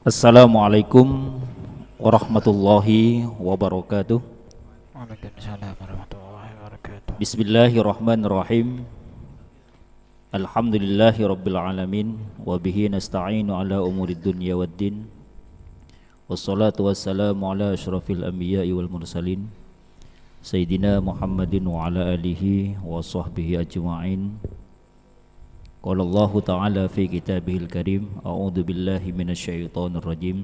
Assalamualaikum warahmatullahi wabarakatuh. Waalaikumsalam warahmatullahi wabarakatuh. Bismillahirrahmanirrahim. Alhamdulillahi rabbil alamin. Wabihi nasta'inu ala umurid dunya waddin. Wassalatu wassalamu ala ashrafil anbiya'i wal mursalin Sayyidina Muhammadin wa ala alihi wa sahbihi ajma'in. Qala Allah Ta'ala fi kitabihil karim. A'udhu billahi minasyaitonir rajim.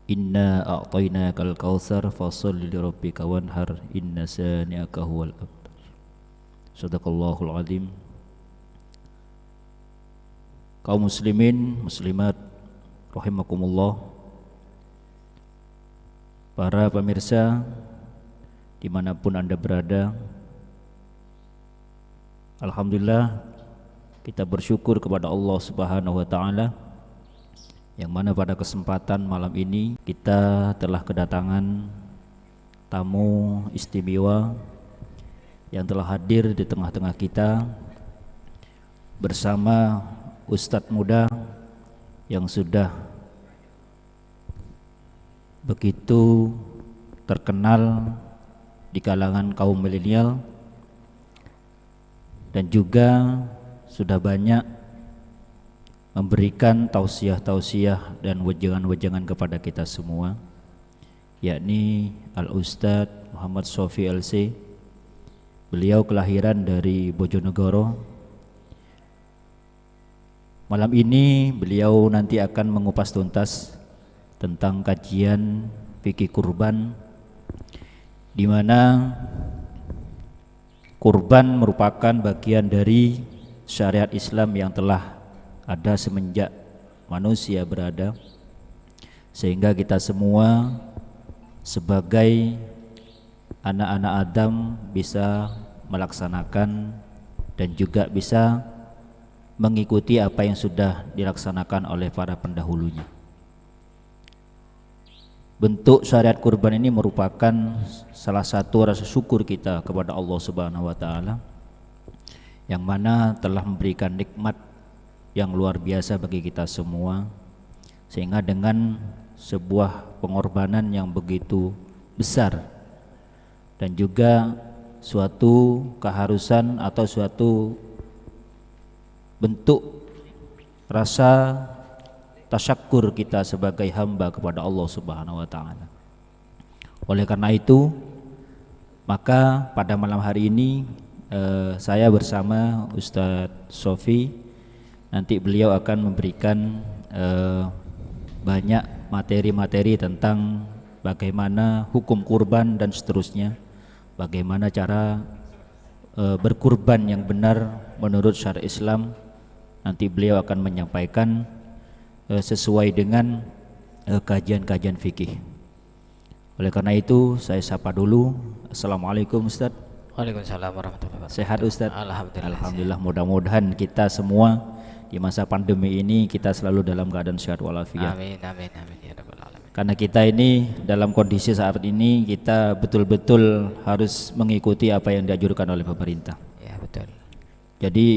Inna a'tainakal kautsar fasholli lirabbika wanhar inna sani'aka huwal abtar. Shadaqallahul azim. Kaum muslimin, muslimat rahimakumullah. Para pemirsa dimanapun Anda berada, alhamdulillah kita bersyukur kepada Allah Subhanahu wa taala yang mana pada kesempatan malam ini kita telah kedatangan tamu istimewa yang telah hadir di tengah-tengah kita bersama Ustadz muda yang sudah begitu terkenal di kalangan kaum milenial dan juga sudah banyak memberikan tausiah-tausiah dan wejangan-wejangan kepada kita semua, yakni Al-Ustadz Muhammad Sofi LC. Beliau kelahiran dari Bojonegoro. Malam ini beliau nanti akan mengupas tuntas tentang kajian fikih kurban, di mana kurban merupakan bagian dari syariat Islam yang telah ada semenjak manusia berada, sehingga kita semua sebagai anak-anak Adam bisa melaksanakan dan juga bisa mengikuti apa yang sudah dilaksanakan oleh para pendahulunya. Bentuk syariat kurban ini merupakan salah satu rasa syukur kita kepada Allah Subhanahu wa taala yang mana telah memberikan nikmat yang luar biasa bagi kita semua, sehingga dengan sebuah pengorbanan yang begitu besar dan juga suatu keharusan atau suatu bentuk rasa tasyakur kita sebagai hamba kepada Allah Subhanahu wa taala. Oleh karena itu, maka pada malam hari ini saya bersama Ustadz Sofi, nanti beliau akan memberikan banyak materi-materi tentang bagaimana hukum kurban dan seterusnya, bagaimana cara berkurban yang benar menurut syariat Islam. Nanti beliau akan menyampaikan sesuai dengan kajian-kajian fikih. Oleh karena itu saya sapa dulu. Assalamualaikum Ustaz. Waalaikumsalam warahmatullahi wabarakatuh. Sehat Ustaz? Alhamdulillah. Alhamdulillah, mudah-mudahan kita semua di masa pandemi ini kita selalu dalam keadaan sehat walafiat. Amin amin amin ya rabbal alamin. Karena kita ini dalam kondisi saat ini kita betul-betul harus mengikuti apa yang dianjurkan oleh pemerintah. Ya betul. Jadi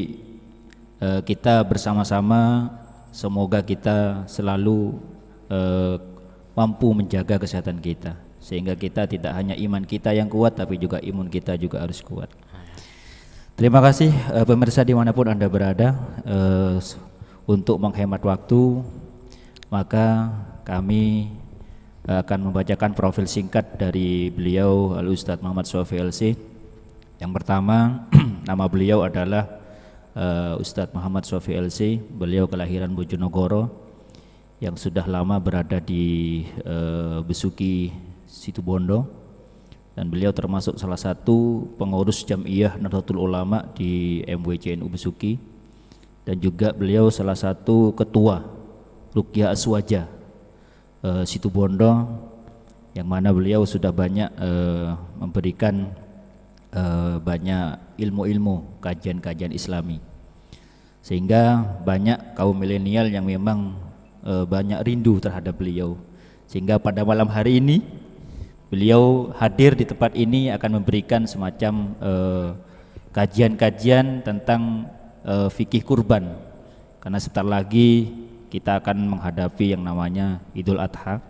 kita bersama-sama semoga kita selalu mampu menjaga kesehatan kita, sehingga kita tidak hanya iman kita yang kuat tapi juga imun kita juga harus kuat. Terima kasih pemirsa dimanapun Anda berada. Untuk menghemat waktu, maka kami akan membacakan profil singkat dari beliau Al-Ustadz Muhammad Sofi LC. Yang pertama, nama beliau adalah Ustadz Muhammad Sofi LC. Beliau kelahiran Bojonegoro yang sudah lama berada di Besuki Situbondo, dan beliau termasuk salah satu pengurus Jam'iyah Nahdlatul Ulama di MWCNU Besuki, dan juga beliau salah satu ketua Ruqyah Aswaja Situbondo, yang mana beliau sudah banyak memberikan banyak ilmu-ilmu kajian-kajian Islami, sehingga banyak kaum milenial yang memang banyak rindu terhadap beliau, sehingga pada malam hari ini beliau hadir di tempat ini akan memberikan semacam kajian-kajian tentang fikih kurban, karena sebentar lagi kita akan menghadapi yang namanya Idul Adha.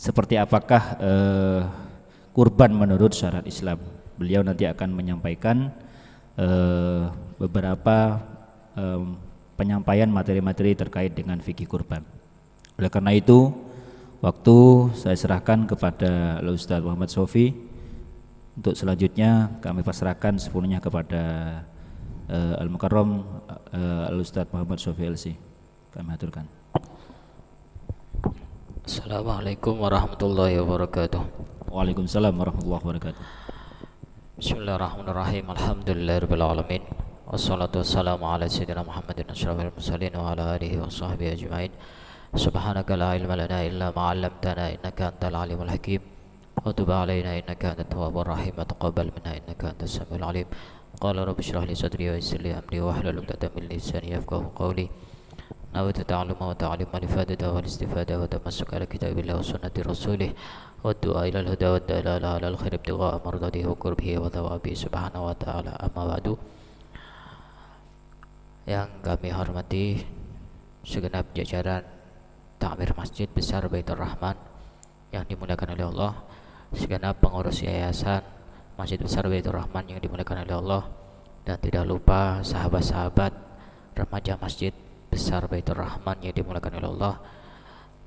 Seperti apakah kurban menurut syariat Islam? Beliau nanti akan menyampaikan beberapa penyampaian materi-materi terkait dengan fikih kurban. Oleh karena itu, waktu saya serahkan kepada Ustaz Muhammad Sofi. Untuk selanjutnya kami pasrahkan sepenuhnya kepada Al-Mukarram Al-Ustaz Muhammad Sofi LC. Kami aturkan. Assalamualaikum warahmatullahi wabarakatuh. Waalaikumsalam warahmatullahi wabarakatuh. Bismillahirrahmanirrahim. Alhamdulillahirabbil alamin. Wassalatu wassalamu ala sayyidina Muhammadin asyrafil mursalin wa ala alihi wa sahbihi ajmain. Subhanaka la ilma lana illa ma 'allamtana innaka antal alimul hakim. Wa tub 'alaina innaka antat tawwabur rahim wa taqabbal minna innaka antas samiul alim. Qala rabbi shrah li sadri wa yassir li amri wa hlul 'uqdatam min lisani yafqahu qawli. Nawaitu ta'alluma wa ta'allima al-ifadata wal istifada wa tamassuk ala kitabillah wa sunnati rasulih wa du'a ila al-huda wa dalala ala al-khair ibtigha'a mardatihi wa qurbihi wa thawabihi subhanahu wa ta'ala. Amma ba'du. Yang kami hormati segenap jajaran takmir Masjid Besar Baitur Rahman yang dimuliakan oleh Allah, segenap pengurus yayasan Masjid Besar Baitur Rahman yang dimuliakan oleh Allah, dan tidak lupa sahabat-sahabat remaja Masjid Besar Baitur Rahman yang dimuliakan oleh Allah.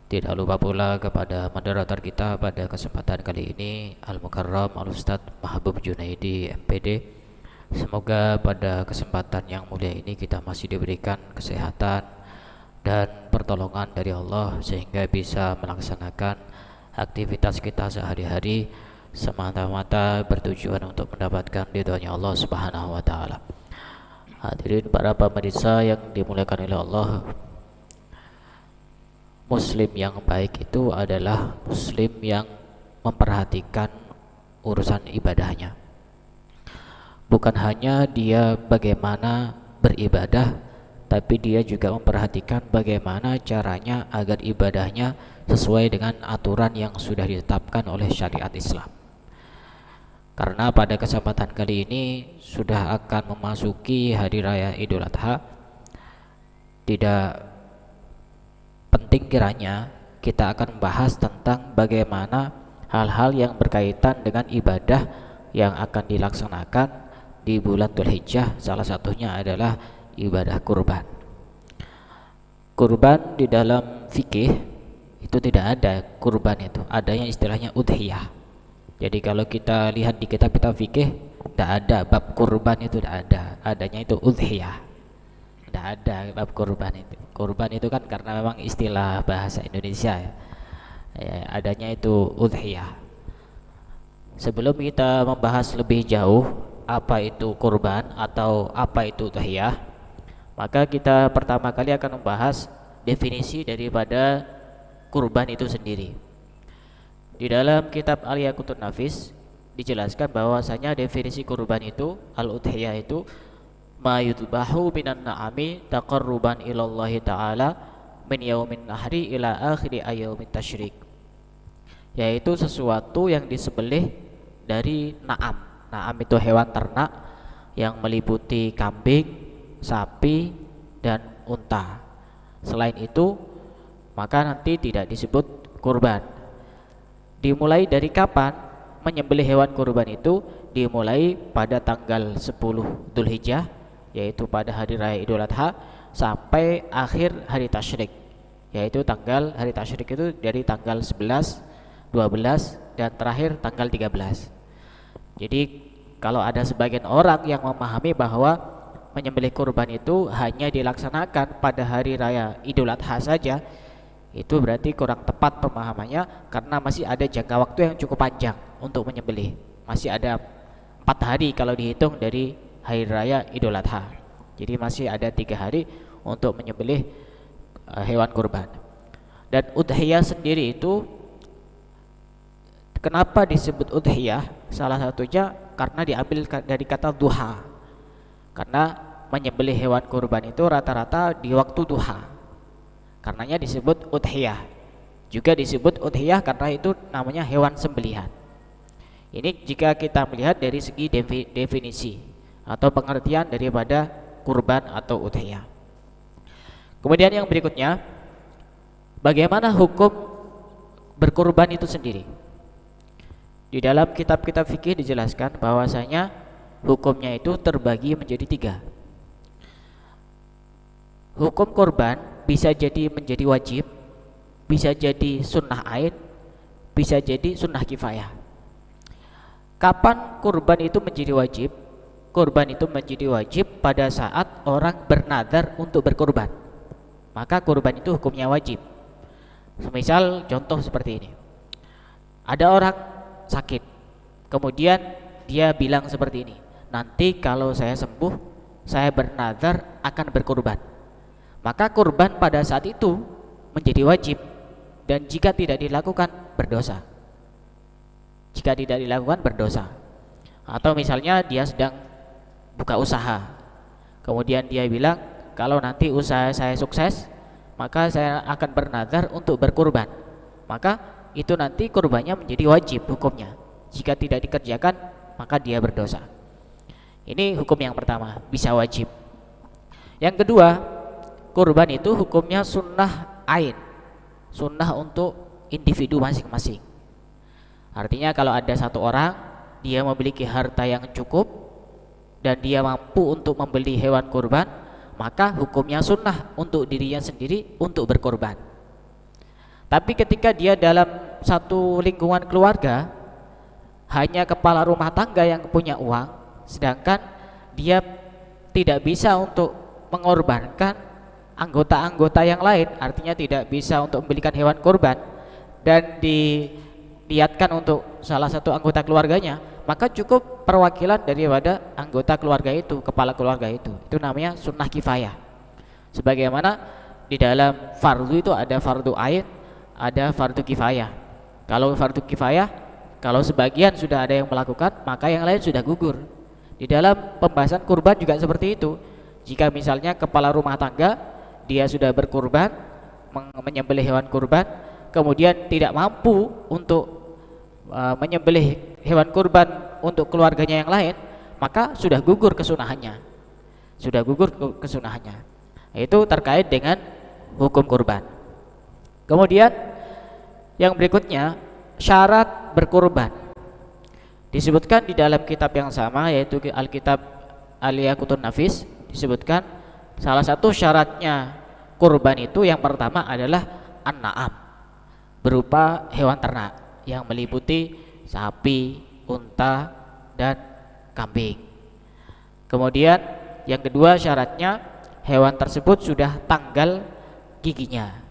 Tidak lupa pula kepada moderator kita pada kesempatan kali ini, Al-Mukarram Al-Ustaz Mahbub Junaidi MPD. Semoga pada kesempatan yang mulia ini kita masih diberikan kesehatan dan pertolongan dari Allah sehingga bisa melaksanakan aktivitas kita sehari-hari semata-mata bertujuan untuk mendapatkan ridhonya Allah Subhanahu wa taala. Hadirin para pemirsa yang dimuliakan oleh Allah, Muslim yang baik itu adalah Muslim yang memperhatikan urusan ibadahnya. Bukan hanya dia bagaimana beribadah, tapi dia juga memperhatikan bagaimana caranya agar ibadahnya sesuai dengan aturan yang sudah ditetapkan oleh syariat Islam. Karena pada kesempatan kali ini sudah akan memasuki hari raya Idul Adha, tidak penting kiranya kita akan membahas tentang bagaimana hal-hal yang berkaitan dengan ibadah yang akan dilaksanakan di bulan Dzulhijjah. Salah satunya adalah ibadah kurban. Kurban di dalam fikih itu tidak ada kurban, itu adanya istilahnya udhiyah. Jadi kalau kita lihat di kitab-kitab fikih, tidak ada bab kurban, itu tidak ada, adanya itu udhiyah. Tidak ada bab kurban itu. Kurban itu kan karena memang istilah bahasa Indonesia ya, adanya itu udhiyah. Sebelum kita membahas lebih jauh apa itu kurban atau apa itu udhiyah, maka kita pertama kali akan membahas definisi daripada kurban itu sendiri. Di dalam kitab Al-Yaqutun Nafis dijelaskan bahwasanya definisi kurban itu, al-udhiyah itu ma yudbahu minan na'ami taqarruban ilallahi ta'ala min yaumin nahri ila akhiri ayyamit tasyrik, yaitu sesuatu yang disembelih dari na'am. Na'am itu hewan ternak yang meliputi kambing, sapi, dan unta. Selain itu maka nanti tidak disebut kurban. Dimulai dari kapan menyembelih hewan kurban itu? Dimulai pada tanggal 10 Dzulhijjah, yaitu pada hari raya Idul Adha, sampai akhir hari tasyrik, yaitu hari tasyrik itu dari tanggal 11, 12, dan terakhir tanggal 13. Jadi kalau ada sebagian orang yang memahami bahwa menyembelih kurban itu hanya dilaksanakan pada hari raya Idul Adha saja, itu berarti kurang tepat pemahamannya, karena masih ada jangka waktu yang cukup panjang untuk menyembelih. Masih ada 4 hari kalau dihitung dari hari raya Idul Adha. Jadi masih ada 3 hari untuk menyembelih hewan kurban. Dan udhiyah sendiri itu kenapa disebut udhiyah? Salah satunya karena diambil dari kata duha. Karena menyembelih hewan kurban itu rata-rata di waktu duha. Karenanya disebut udhiyah. Juga disebut udhiyah karena itu namanya hewan sembelihan. Ini jika kita melihat dari segi definisi atau pengertian daripada kurban atau udhiyah. Kemudian yang berikutnya, Bagaimana hukum berkurban itu sendiri? Di dalam kitab-kitab fikih dijelaskan bahwasanya hukumnya itu terbagi menjadi 3. Hukum kurban bisa jadi menjadi wajib, bisa jadi sunnah ain, bisa jadi sunnah kifayah. Kapan kurban itu menjadi wajib? Kurban itu menjadi wajib pada saat orang bernadar untuk berkurban, maka kurban itu hukumnya wajib. Semisal contoh seperti ini, ada orang sakit, kemudian dia bilang seperti ini, nanti kalau saya sembuh saya bernadar akan berkurban, maka kurban pada saat itu menjadi wajib, dan jika tidak dilakukan berdosa. Jika tidak dilakukan berdosa. Atau misalnya dia sedang buka usaha, kemudian dia bilang, kalau nanti usaha saya sukses maka saya akan bernadar untuk berkurban, maka itu nanti kurbannya menjadi wajib hukumnya. Jika tidak dikerjakan maka dia berdosa. Ini hukum yang pertama, bisa wajib. Yang kedua, kurban itu hukumnya sunnah ain, sunnah untuk individu masing-masing. Artinya kalau ada satu orang, dia memiliki harta yang cukup dan dia mampu untuk membeli hewan kurban, maka hukumnya sunnah untuk dirinya sendiri untuk berkorban. Tapi ketika dia dalam satu lingkungan keluarga, hanya kepala rumah tangga yang punya uang, sedangkan dia tidak bisa untuk mengorbankan anggota-anggota yang lain, artinya tidak bisa untuk membelikan hewan kurban dan dilihatkan untuk salah satu anggota keluarganya, maka cukup perwakilan daripada anggota keluarga itu, kepala keluarga itu namanya sunnah kifayah. Sebagaimana di dalam fardu itu ada fardu ain, ada fardu kifayah. Kalau fardu kifayah, kalau sebagian sudah ada yang melakukan, maka yang lain sudah gugur. Di dalam pembahasan kurban juga seperti itu. Jika misalnya kepala rumah tangga dia sudah berkurban, menyembelih hewan kurban, kemudian tidak mampu untuk menyembelih hewan kurban untuk keluarganya yang lain, maka sudah gugur kesunahannya. Sudah gugur kesunahannya. Itu terkait dengan hukum kurban. Kemudian yang berikutnya, syarat berkurban. Disebutkan di dalam kitab yang sama, yaitu Alkitab Al-Yaqutun Nafis, disebutkan salah satu syaratnya kurban itu yang pertama adalah an-na'am, berupa hewan ternak yang meliputi sapi, unta, dan kambing. Kemudian yang kedua syaratnya hewan tersebut sudah tanggal giginya,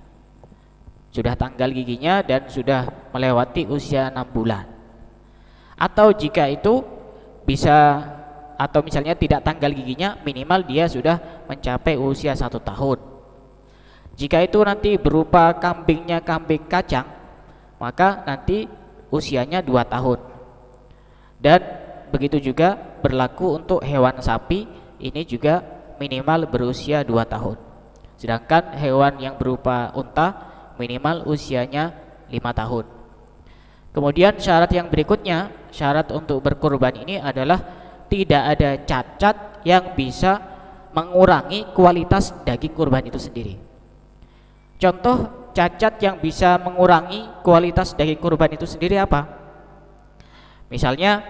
dan sudah melewati usia 6 bulan. Atau jika itu bisa, atau misalnya tidak tanggal giginya, minimal dia sudah mencapai usia 1 tahun. Jika itu nanti berupa kambingnya kambing kacang, maka nanti usianya 2 tahun. Dan begitu juga berlaku untuk hewan sapi, ini juga minimal berusia 2 tahun. Sedangkan hewan yang berupa unta minimal usianya 5 tahun. Kemudian syarat yang berikutnya, syarat untuk berkurban ini adalah tidak ada cacat yang bisa mengurangi kualitas daging kurban itu sendiri. Contoh cacat yang bisa mengurangi kualitas daging kurban itu sendiri apa? Misalnya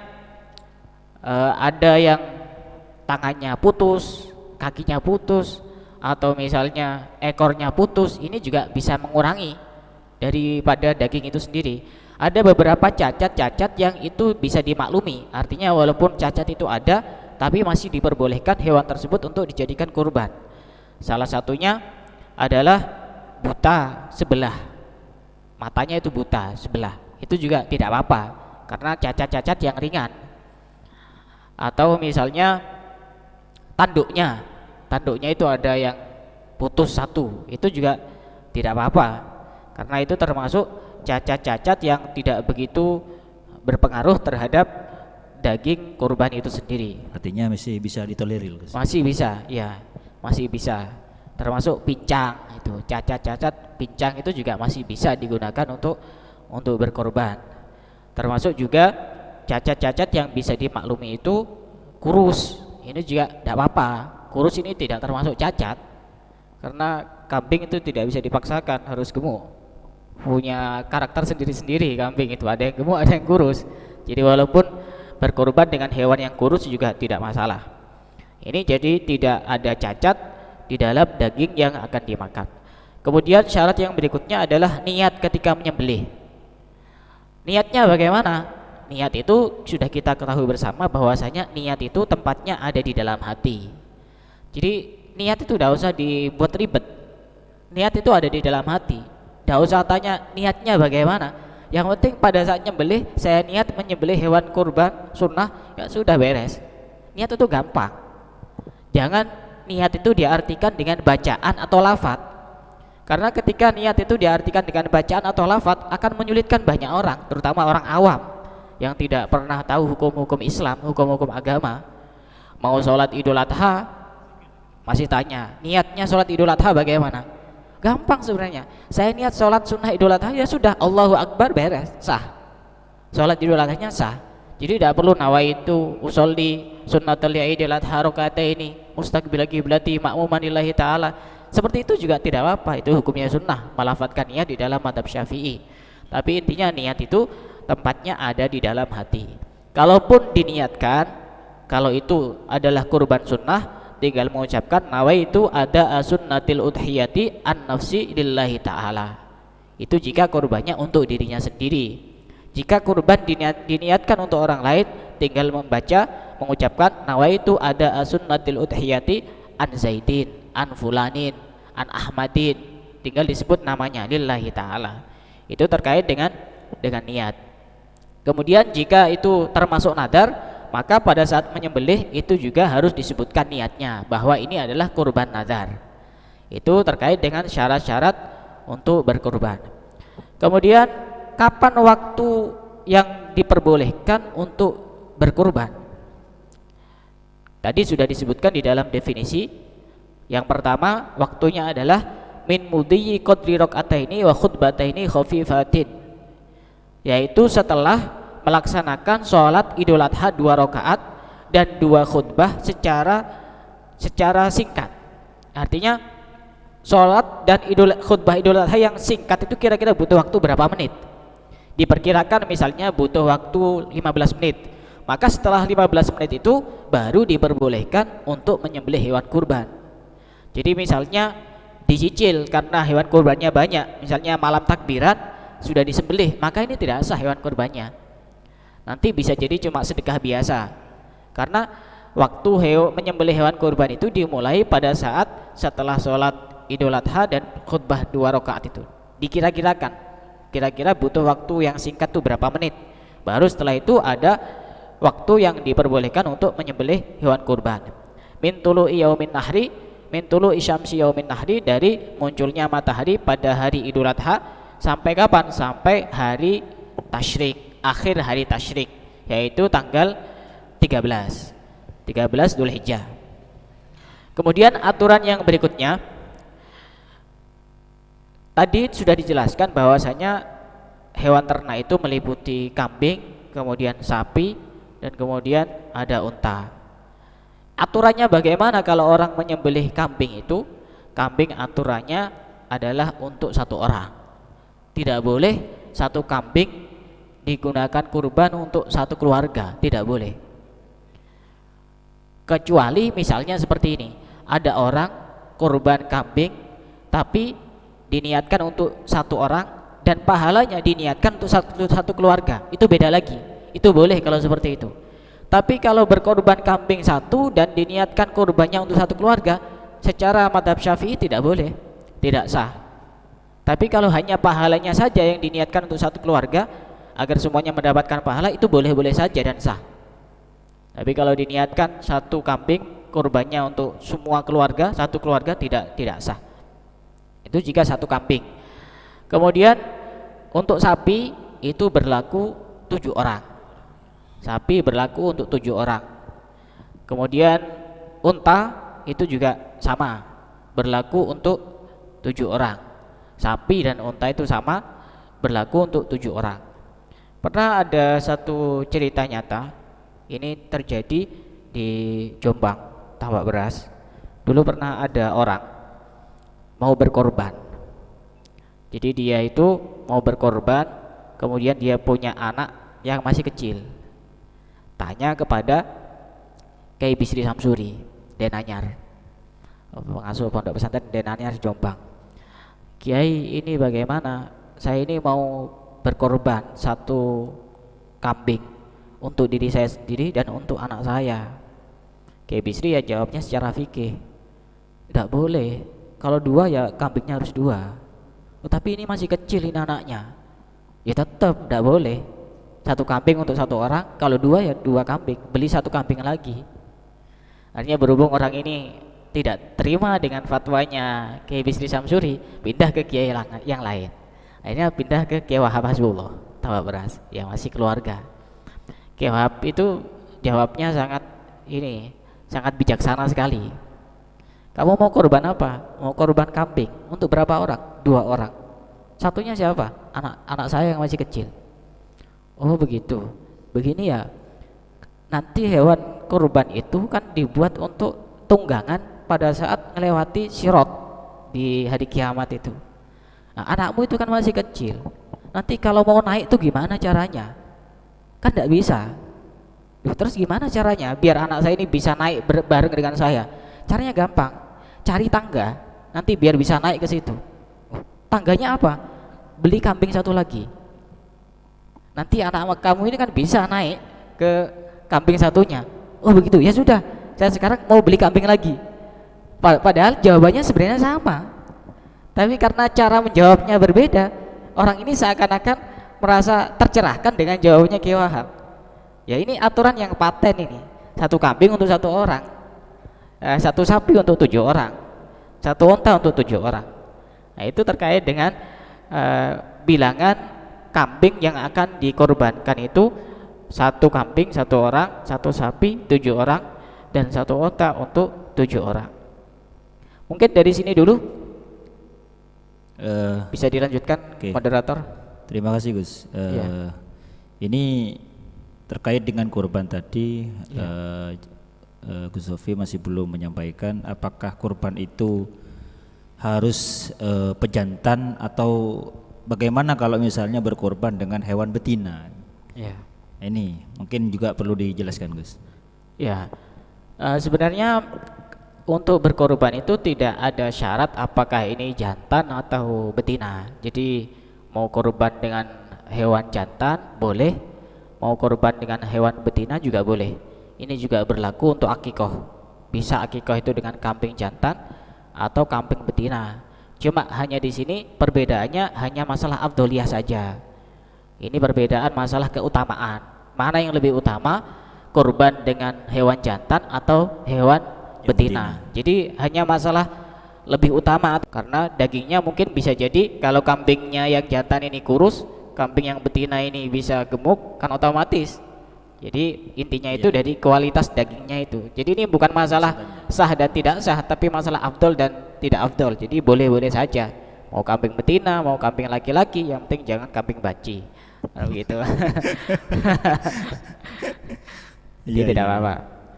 ada yang tangannya putus, kakinya putus, atau misalnya ekornya putus, ini juga bisa mengurangi daripada daging itu sendiri. Ada beberapa cacat-cacat yang itu bisa dimaklumi, artinya walaupun cacat itu ada, tapi masih diperbolehkan hewan tersebut untuk dijadikan kurban. Salah satunya adalah buta sebelah, matanya itu buta sebelah, itu juga tidak apa-apa karena cacat-cacat yang ringan. Atau misalnya tanduknya itu ada yang putus satu, itu juga tidak apa-apa karena itu termasuk cacat-cacat yang tidak begitu berpengaruh terhadap daging kurban itu sendiri. Artinya masih bisa ditolerir. Masih bisa, ya, masih bisa. Termasuk pincang, itu cacat-cacat pincang itu juga masih bisa digunakan untuk berkorban. Termasuk juga cacat-cacat yang bisa dimaklumi itu kurus, ini juga tidak apa-apa. Kurus ini tidak termasuk cacat karena kambing itu tidak bisa dipaksakan, harus gemuk. punya karakter sendiri-sendiri kambing itu, ada yang gemuk, ada yang kurus. Jadi walaupun berkorban dengan hewan yang kurus juga tidak masalah. Ini jadi tidak ada cacat di dalam daging yang akan dimakan. Kemudian syarat yang berikutnya adalah niat ketika menyembelih. Niatnya bagaimana? Niat itu sudah kita ketahui bersama bahwasanya niat itu tempatnya ada di dalam hati. Jadi niat itu tidak usah dibuat ribet. Niat itu ada di dalam hati. Tidak usah tanya niatnya bagaimana. Yang penting pada saat nyembelih, saya niat menyembelih hewan kurban sunnah, ya sudah beres. Niat itu gampang. Jangan niat itu diartikan dengan bacaan atau lafaz. Karena ketika niat itu diartikan dengan bacaan atau lafaz akan menyulitkan banyak orang, terutama orang awam yang tidak pernah tahu hukum-hukum Islam, hukum-hukum agama. Mau sholat Idul Adha masih tanya, niatnya sholat Idul Adha bagaimana? Gampang sebenarnya. Saya niat sholat sunnah Idul Adha, ya sudah, Allahu Akbar, beres, sah. Sholat Idul Adha-nya sah. Jadi tidak perlu nawaitu usolli sunnatul Idul Adha rakaataini mustaqbil qiblati ma'muman lillahi ta'ala. Seperti itu juga tidak apa-apa, itu hukumnya sunnah, melafadzkan niat di dalam mazhab Syafi'i. Tapi intinya niat itu tempatnya ada di dalam hati. Kalaupun diniatkan, kalau itu adalah kurban sunnah, tinggal mengucapkan nawaitu ada sunnatil udhiyati an nafsi lillahi ta'ala. Itu jika kurbannya untuk dirinya sendiri. Jika kurban diniatkan untuk orang lain, tinggal mengucapkan nawaitu ada sunnatil udhiyati an zaidin, an fulanin, an ahmadin, tinggal disebut namanya lillahi ta'ala. Itu terkait dengan niat. Kemudian jika itu termasuk nadar, maka pada saat menyembelih itu juga harus disebutkan niatnya bahwa ini adalah kurban nadar. Itu terkait dengan syarat-syarat untuk berkurban. Kemudian kapan waktu yang diperbolehkan untuk berkurban? Tadi sudah disebutkan di dalam definisi. Yang pertama, waktunya adalah min mudhiyi qadri rakaataini wa khutbataini khafifatin, yaitu setelah melaksanakan sholat Idul Adha 2 rakaat dan 2 khutbah secara singkat. Artinya sholat dan khutbah Idul Adha yang singkat itu kira-kira butuh waktu berapa menit? Diperkirakan misalnya butuh waktu 15 menit. Maka setelah 15 menit itu baru diperbolehkan untuk menyembelih hewan kurban. Jadi misalnya dicicil karena hewan kurbannya banyak, misalnya malam takbiran sudah disembelih, maka ini tidak sah hewan kurbannya. Nanti bisa jadi cuma sedekah biasa. Karena waktu menyembelih hewan kurban itu dimulai pada saat setelah sholat Idul Adha dan khutbah 2 rakaat itu. Dikira-kirakan, kira-kira butuh waktu yang singkat tuh berapa menit. Baru setelah itu ada waktu yang diperbolehkan untuk menyembelih hewan kurban. Min tulu'i yaumin nahri, min tulu'i syamsi yaumin nahri, dari munculnya matahari pada hari Idul Adha sampai kapan? Sampai hari tasyrik, akhir hari tasyrik, yaitu tanggal 13 Dzulhijjah. Kemudian aturan yang berikutnya, tadi sudah dijelaskan bahwasanya hewan ternak itu meliputi kambing, kemudian sapi, dan kemudian ada unta. Aturannya bagaimana kalau orang menyembelih kambing itu? Kambing aturannya adalah untuk 1 orang. Tidak boleh 1 kambing digunakan kurban untuk 1 keluarga, tidak boleh. Kecuali misalnya seperti ini, ada orang kurban kambing tapi diniatkan untuk 1 orang dan pahalanya diniatkan untuk satu keluarga, itu beda lagi. Itu boleh kalau seperti itu. Tapi kalau berkorban kambing 1 dan diniatkan kurbannya untuk 1 keluarga, secara mazhab Syafi'i tidak boleh, tidak sah. Tapi kalau hanya pahalanya saja yang diniatkan untuk 1 keluarga agar semuanya mendapatkan pahala, itu boleh-boleh saja dan sah. Tapi kalau diniatkan 1 kambing kurbannya untuk semua keluarga, 1 keluarga, tidak sah. Itu jika 1 kambing. Kemudian untuk sapi itu berlaku 7 orang. Sapi berlaku untuk 7 orang. Kemudian unta itu juga sama, berlaku untuk 7 orang. Sapi dan unta itu sama, berlaku untuk 7 orang. Pernah ada satu cerita nyata, ini terjadi di Jombang, Tambak Beras. Dulu pernah ada orang mau berkorban. Jadi dia itu mau berkorban, kemudian dia punya anak yang masih kecil. Tanya kepada Kiai Bisri Samsuri, Denanyar, pengasuh pondok pesantren Denanyar Jombang. Kiai, ini bagaimana? Saya ini mau berkorban satu kambing untuk diri saya sendiri dan untuk anak saya. Kiai Bisri ya jawabnya secara fikih, tidak boleh. Kalau dua ya kambingnya harus dua. Oh, tapi ini masih kecil ini anaknya, ya tetap tidak boleh. Satu kambing untuk satu orang, kalau dua ya dua kambing, beli satu kambing lagi. Artinya berhubung orang ini tidak terima dengan fatwanya Kiai Bisri Samsuri, pindah ke kiai yang lain. Akhirnya pindah ke Kiai Wahab Hasbullah Tawa Beras, yang masih keluarga. Kiai Wahab itu jawabnya sangat bijaksana sekali. Kamu mau korban apa? Mau korban kambing. Untuk berapa orang? 2 orang. Satunya siapa? Anak saya yang masih kecil. Oh begitu. Begini ya. Nanti hewan korban itu kan dibuat untuk tunggangan pada saat melewati sirat di hari kiamat itu. Nah, anakmu itu kan masih kecil. Nanti kalau mau naik itu gimana caranya? Kan tidak bisa. Terus gimana caranya biar anak saya ini bisa naik bareng dengan saya? Caranya gampang. Cari tangga, nanti biar bisa naik ke situ. Tangganya apa? Beli kambing satu lagi. Nanti anak kamu ini kan bisa naik ke kambing satunya. Oh begitu, ya sudah. Saya sekarang mau beli kambing lagi. Padahal jawabannya sebenarnya sama. Tapi karena cara menjawabnya berbeda, orang ini seakan-akan merasa tercerahkan dengan jawabannya Kiai Wahab. Ya ini aturan yang paten ini. Satu kambing untuk 1 orang. Satu sapi untuk 7 orang, 1 unta untuk 7 orang. Nah itu terkait dengan bilangan kambing yang akan dikorbankan itu 1 kambing 1 orang, 1 sapi 7 orang, dan 1 unta untuk 7 orang. Mungkin dari sini dulu bisa dilanjutkan, okay. Moderator. Terima kasih Gus. Ini terkait dengan kurban tadi. Gus Sofi masih belum menyampaikan apakah kurban itu harus pejantan atau bagaimana kalau misalnya berkorban dengan hewan betina. Ya. Ini mungkin juga perlu dijelaskan Gus. Ya, sebenarnya untuk berkorban itu tidak ada syarat apakah ini jantan atau betina. Jadi mau korban dengan hewan jantan boleh, mau korban dengan hewan betina juga boleh. Ini juga berlaku untuk akikoh. Bisa akikoh itu dengan kambing jantan atau kambing betina. Cuma hanya di sini perbedaannya hanya masalah afdoliyah saja. Ini perbedaan masalah keutamaan. Mana yang lebih utama, korban dengan hewan jantan atau hewan betina. Jadi hanya masalah lebih utama, karena dagingnya mungkin bisa jadi kalau kambingnya yang jantan ini kurus, kambing yang betina ini bisa gemuk, kan otomatis. Jadi intinya itu dari kualitas dagingnya itu. Jadi ini bukan masalah sah dan tidak sah, tapi masalah afdol dan tidak afdol. Jadi boleh-boleh saja. Mau kambing betina, mau kambing laki-laki, yang penting jangan kambing baci. Gitu. Jadi tidak apa-apa.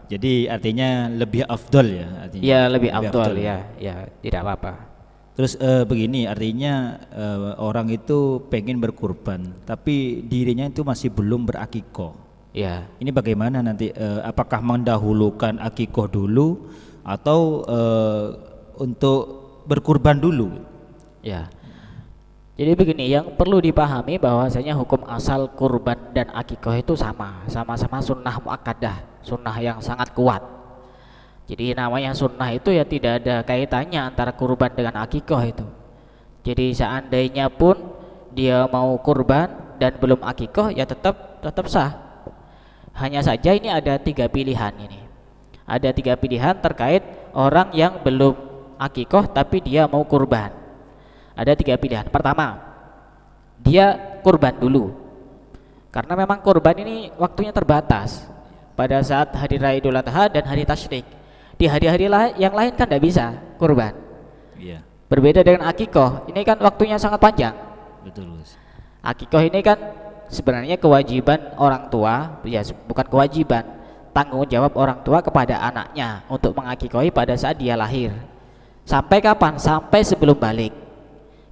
Jadi artinya lebih afdol ya artinya. Iya, lebih afdol ya. Ya, tidak apa-apa. Terus begini, artinya orang itu pengen berkurban, tapi dirinya itu masih belum berakikoh. Ya. Ini bagaimana nanti? Apakah mendahulukan akikoh dulu atau untuk berkurban dulu? Ya. Jadi begini, yang perlu dipahami bahwasanya hukum asal kurban dan akikoh itu sama-sama sunnah muakkadah, sunnah yang sangat kuat. Jadi namanya sunnah itu ya tidak ada kaitannya antara kurban dengan akikoh itu. Jadi seandainya pun dia mau kurban dan belum akikoh ya tetap sah. Hanya saja ini ada 3 pilihan ini. Ada 3 pilihan terkait orang yang belum akikoh tapi dia mau kurban. Ada 3 pilihan. Pertama, dia kurban dulu. Karena memang kurban ini waktunya terbatas. Pada saat hari raya Idul Adha dan hari tasyrik. Di hari-hari yang lain kan tidak bisa kurban. Iya. Berbeda dengan akikoh, ini kan waktunya sangat panjang. Betul, Gus. Akikoh ini kan sebenarnya kewajiban orang tua, ya bukan kewajiban, tanggung jawab orang tua kepada anaknya untuk mengakikohi pada saat dia lahir. Sampai kapan? Sampai sebelum balik.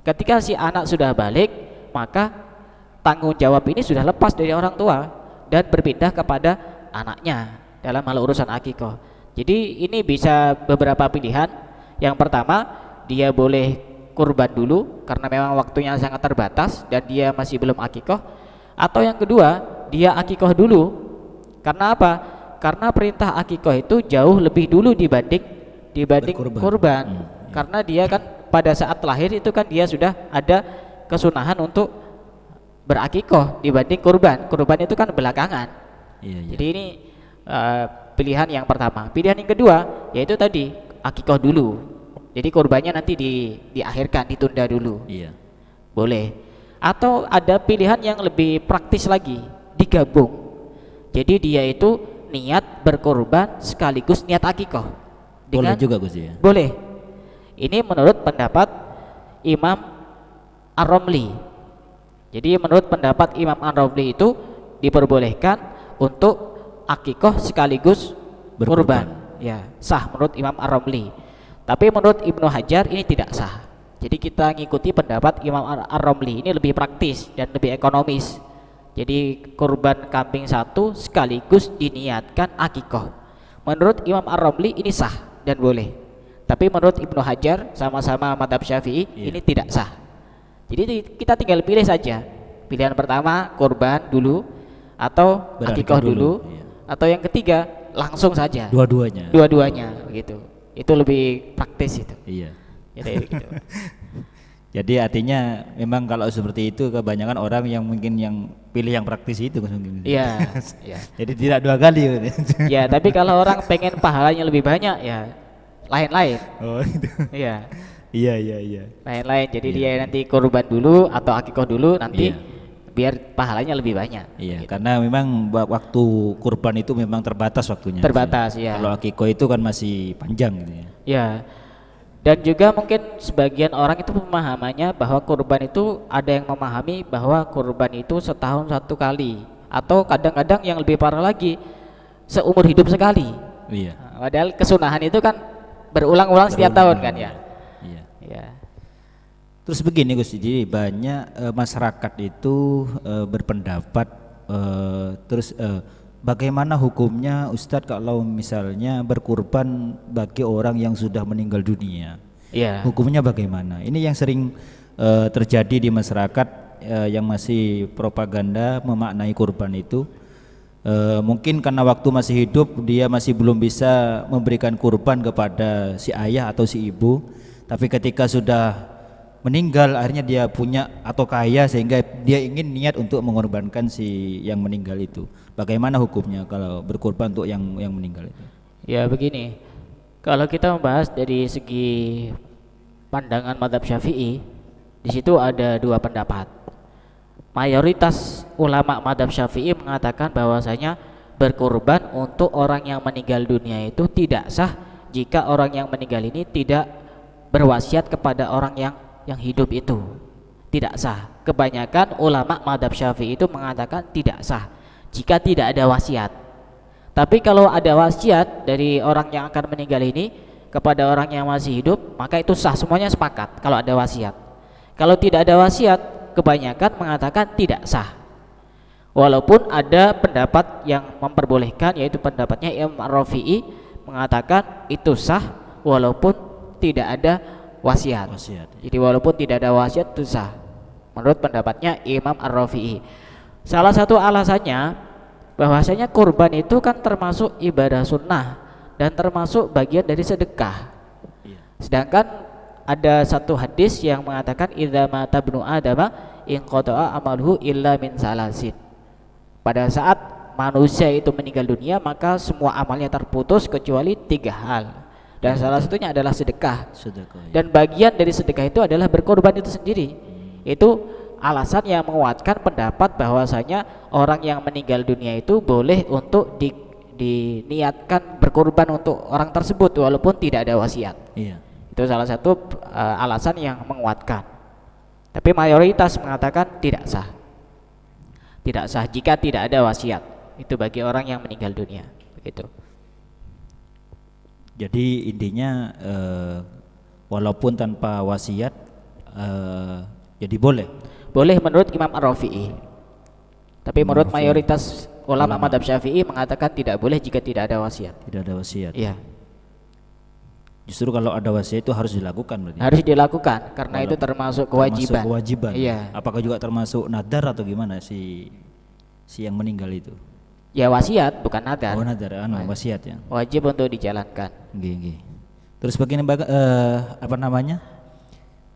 Ketika si anak sudah balik, maka tanggung jawab ini sudah lepas dari orang tua dan berpindah kepada anaknya dalam hal urusan akikoh. Jadi ini bisa beberapa pilihan. Yang pertama, dia boleh kurban dulu karena memang waktunya sangat terbatas dan dia masih belum akikoh. Atau yang kedua, dia akikoh dulu. Karena apa? Karena perintah akikoh itu jauh lebih dulu dibanding kurban. Karena dia kan pada saat lahir itu kan dia sudah ada kesunahan untuk berakikoh dibanding kurban. Kurban itu kan belakangan. Jadi ini pilihan yang pertama. Pilihan yang kedua yaitu tadi akikoh dulu. Jadi kurbannya nanti diakhirkan, ditunda dulu. Boleh. Atau ada pilihan yang lebih praktis lagi, digabung. Jadi dia itu niat berkurban sekaligus niat akikoh. Boleh juga Gus ya? Boleh. Ini menurut pendapat Imam Ar-Romli. Jadi menurut pendapat Imam Ar-Romli itu diperbolehkan untuk akikoh sekaligus kurban. Ya, sah menurut Imam Ar-Romli. Tapi menurut Ibnu Hajar ini tidak sah. Jadi kita ngikuti pendapat Imam Ar-Romli, ini lebih praktis dan lebih ekonomis. Jadi kurban kambing satu sekaligus diniatkan akikoh. Menurut Imam Ar-Romli ini sah dan boleh. Tapi menurut Ibnu Hajar sama-sama madhab Syafi'i ini tidak sah. Jadi kita tinggal pilih saja. Pilihan pertama kurban dulu atau akikoh dulu. Atau yang ketiga langsung saja. Dua-duanya begitu. Itu lebih praktis itu. Jadi gitu. Jadi artinya memang kalau seperti itu kebanyakan orang yang mungkin yang pilih yang praktis itu mungkin. Iya. Jadi tidak dua kali. Ya, tapi kalau orang pengen pahalanya lebih banyak ya lain-lain. Oh itu. Iya. Iya. Lain-lain. Jadi dia nanti kurban dulu atau akikoh dulu nanti biar pahalanya lebih banyak. Gitu. Karena memang waktu kurban itu memang terbatas waktunya. Terbatas, ya. Kalau akikoh itu kan masih panjang gitu ya. Ya. Dan juga mungkin sebagian orang itu pemahamannya bahwa kurban itu ada yang memahami bahwa kurban itu setahun satu kali atau kadang-kadang yang lebih parah lagi seumur hidup sekali. Padahal kesunahan itu kan berulang-ulang setiap tahun kan ya. Terus begini Gus, jadi banyak masyarakat itu berpendapat bagaimana hukumnya Ustadz kalau misalnya berkurban bagi orang yang sudah meninggal dunia? Hukumnya bagaimana? Ini yang sering terjadi di masyarakat yang masih propaganda memaknai kurban itu. Mungkin karena waktu masih hidup dia masih belum bisa memberikan kurban kepada si ayah atau si ibu, tapi ketika sudah meninggal akhirnya dia punya atau kaya sehingga dia ingin niat untuk mengorbankan si yang meninggal itu. Bagaimana hukumnya kalau berkurban untuk yang meninggal itu? Ya begini, kalau kita membahas dari segi pandangan madhab Syafi'i, di situ ada dua pendapat. Mayoritas ulama madhab Syafi'i mengatakan bahwasanya berkurban untuk orang yang meninggal dunia itu tidak sah jika orang yang meninggal ini tidak berwasiat kepada orang yang hidup itu. Tidak sah. Kebanyakan ulama madhab Syafi'i itu mengatakan tidak sah jika tidak ada wasiat. Tapi kalau ada wasiat dari orang yang akan meninggal ini kepada orang yang masih hidup, maka itu sah, semuanya sepakat kalau ada wasiat. Kalau tidak ada wasiat, kebanyakan mengatakan tidak sah. Walaupun ada pendapat yang memperbolehkan, yaitu pendapatnya Imam Ar-Rafi'i mengatakan itu sah walaupun tidak ada wasiat. Jadi walaupun tidak ada wasiat itu sah. Menurut pendapatnya Imam Ar-Rafi'i. Salah satu alasannya bahwasanya kurban itu kan termasuk ibadah sunnah dan termasuk bagian dari sedekah. Sedangkan ada satu hadis yang mengatakan idza mata ibnu adama inqata'a amaluhu illa min salasin. Pada saat manusia itu meninggal dunia maka semua amalnya terputus kecuali tiga hal. Dan salah satunya adalah sedekah. Dan bagian dari sedekah itu adalah berkorban itu sendiri. Itu alasan yang menguatkan pendapat bahwasanya orang yang meninggal dunia itu boleh untuk diniatkan berkorban untuk orang tersebut walaupun tidak ada wasiat. Itu salah satu alasan yang menguatkan. Tapi mayoritas mengatakan tidak sah. Tidak sah jika tidak ada wasiat. Itu bagi orang yang meninggal dunia. Begitu. Jadi intinya walaupun tanpa wasiat jadi boleh. Boleh menurut Imam Ar-Rafi'i. Tapi Imam menurut Rafi'i. mayoritas ulama madzhab Syafi'i mengatakan tidak boleh jika tidak ada wasiat. Tidak ada wasiat. Iya. Justru kalau ada wasiat itu harus dilakukan berarti. Harus dilakukan karena Kalau itu termasuk kewajiban. Termasuk kewajiban. Iya. Apakah juga termasuk nadar atau gimana si yang meninggal itu? Ya wasiat bukan nadar. Oh nadar, wasiat ya. Wajib untuk dijalankan. Nggih. Terus begini apa namanya?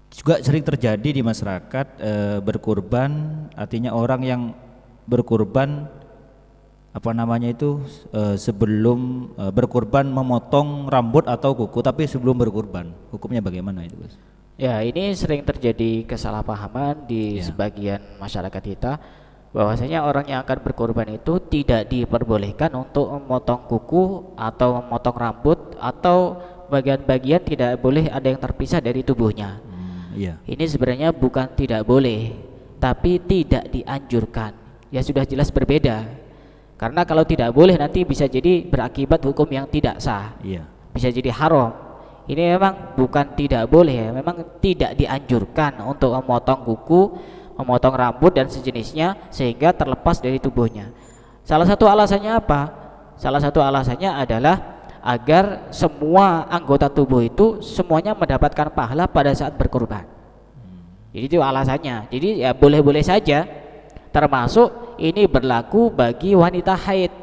Juga sering terjadi di masyarakat berkurban, artinya orang yang berkurban apa namanya itu sebelum berkurban memotong rambut atau kuku tapi sebelum berkurban. Hukumnya bagaimana itu, Gus? Ya, ini sering terjadi kesalahpahaman di sebagian masyarakat kita, bahwasanya orang yang akan berkorban itu tidak diperbolehkan untuk memotong kuku atau memotong rambut atau bagian-bagian tidak boleh ada yang terpisah dari tubuhnya. Iya. Ini sebenarnya bukan tidak boleh, tapi tidak dianjurkan. Ya sudah jelas berbeda. Karena kalau tidak boleh nanti bisa jadi berakibat hukum yang tidak sah. Iya. Bisa jadi haram. Ini memang bukan tidak boleh ya, memang tidak dianjurkan untuk memotong kuku, memotong rambut dan sejenisnya sehingga terlepas dari tubuhnya. Salah satu alasannya apa? Salah satu alasannya adalah agar semua anggota tubuh itu semuanya mendapatkan pahala pada saat berkorban. Jadi itu alasannya. Jadi ya boleh-boleh saja. Termasuk ini berlaku bagi wanita haid.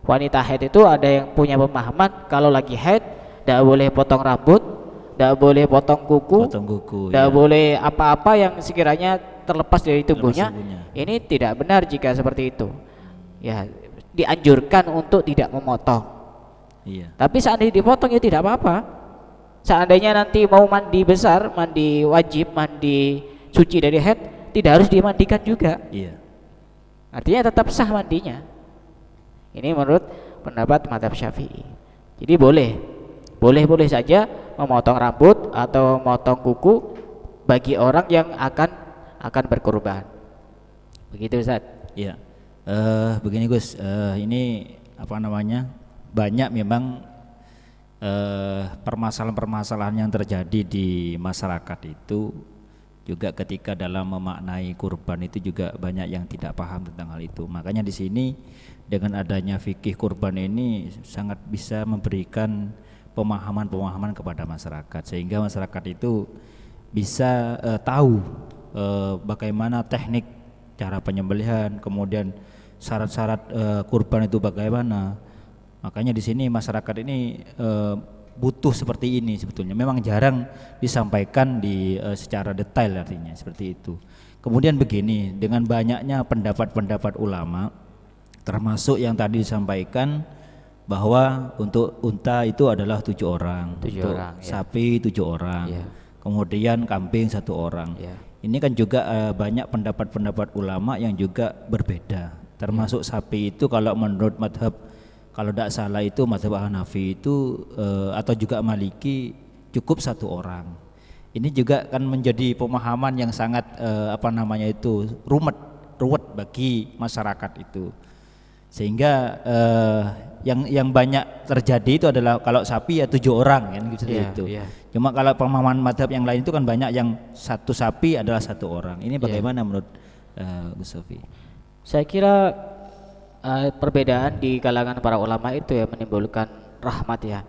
Wanita haid itu ada yang punya pemahaman kalau lagi haid tidak boleh potong rambut, tidak boleh potong kuku, tidak boleh apa-apa yang sekiranya terlepas dari tubuhnya. Ini tidak benar jika seperti itu. Ya, dianjurkan untuk tidak memotong. Iya. Tapi seandainya dipotong ya tidak apa-apa. Seandainya nanti mau mandi besar, mandi wajib, mandi suci dari haid, tidak harus dimandikan juga. Iya. Artinya tetap sah mandinya. Ini menurut pendapat madzhab Syafi'i. Jadi boleh saja memotong rambut atau memotong kuku bagi orang yang akan berkorban. Begitu Ustaz. Iya. Begini Gus, ini apa namanya? Banyak memang permasalahan-permasalahan yang terjadi di masyarakat itu juga ketika dalam memaknai kurban itu juga banyak yang tidak paham tentang hal itu. Makanya di sini dengan adanya fikih kurban ini sangat bisa memberikan pemahaman-pemahaman kepada masyarakat sehingga masyarakat itu bisa tahu bagaimana teknik cara penyembelihan, kemudian syarat-syarat kurban itu bagaimana. Makanya di sini masyarakat ini butuh seperti ini sebetulnya. Memang jarang disampaikan secara detail artinya seperti itu. Kemudian begini, dengan banyaknya pendapat-pendapat ulama termasuk yang tadi disampaikan bahwa untuk unta itu adalah 7 orang, untuk sapi 7 orang, kemudian kambing 1 orang. Ini kan juga banyak pendapat-pendapat ulama yang juga berbeda. Termasuk sapi itu kalau menurut madhab, kalau tidak salah itu madhab Hanafi itu atau juga Maliki cukup 1 orang. Ini juga kan menjadi pemahaman yang sangat ruwet bagi masyarakat itu. Sehingga yang banyak terjadi itu adalah kalau sapi ya 7 orang kan gitu itu. Cuma kalau pemahaman madhab yang lain itu kan banyak yang 1 sapi adalah 1 orang. Ini bagaimana menurut Gus Sofi? Saya kira perbedaan di kalangan para ulama itu ya menimbulkan rahmat ya.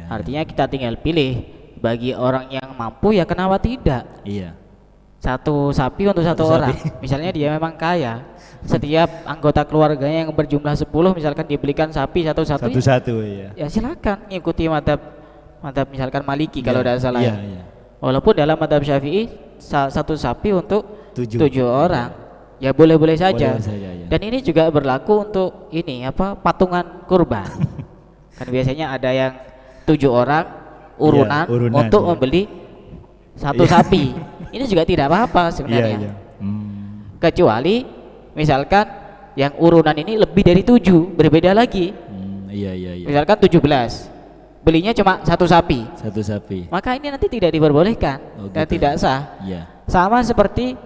Artinya kita tinggal pilih, bagi orang yang mampu ya kenapa tidak? Iya. 1 sapi untuk 1 orang. Misalnya dia memang kaya, setiap anggota keluarganya yang berjumlah 10 misalkan dibelikan sapi satu-satu ya silakan ngikuti madhab misalkan Maliki kalau tidak salah. Walaupun dalam madhab Syafi'i 1 sapi untuk 7 orang ya boleh-boleh saja. Dan ini juga berlaku untuk ini patungan kurban. Kan biasanya ada yang 7 orang urunan untuk membeli 1 sapi. Ini juga tidak apa-apa sebenarnya. Kecuali misalkan yang urunan ini lebih dari 7, berbeda lagi. Misalkan 17, belinya cuma 1 sapi. Maka ini nanti tidak diperbolehkan dan tidak sah. Sama seperti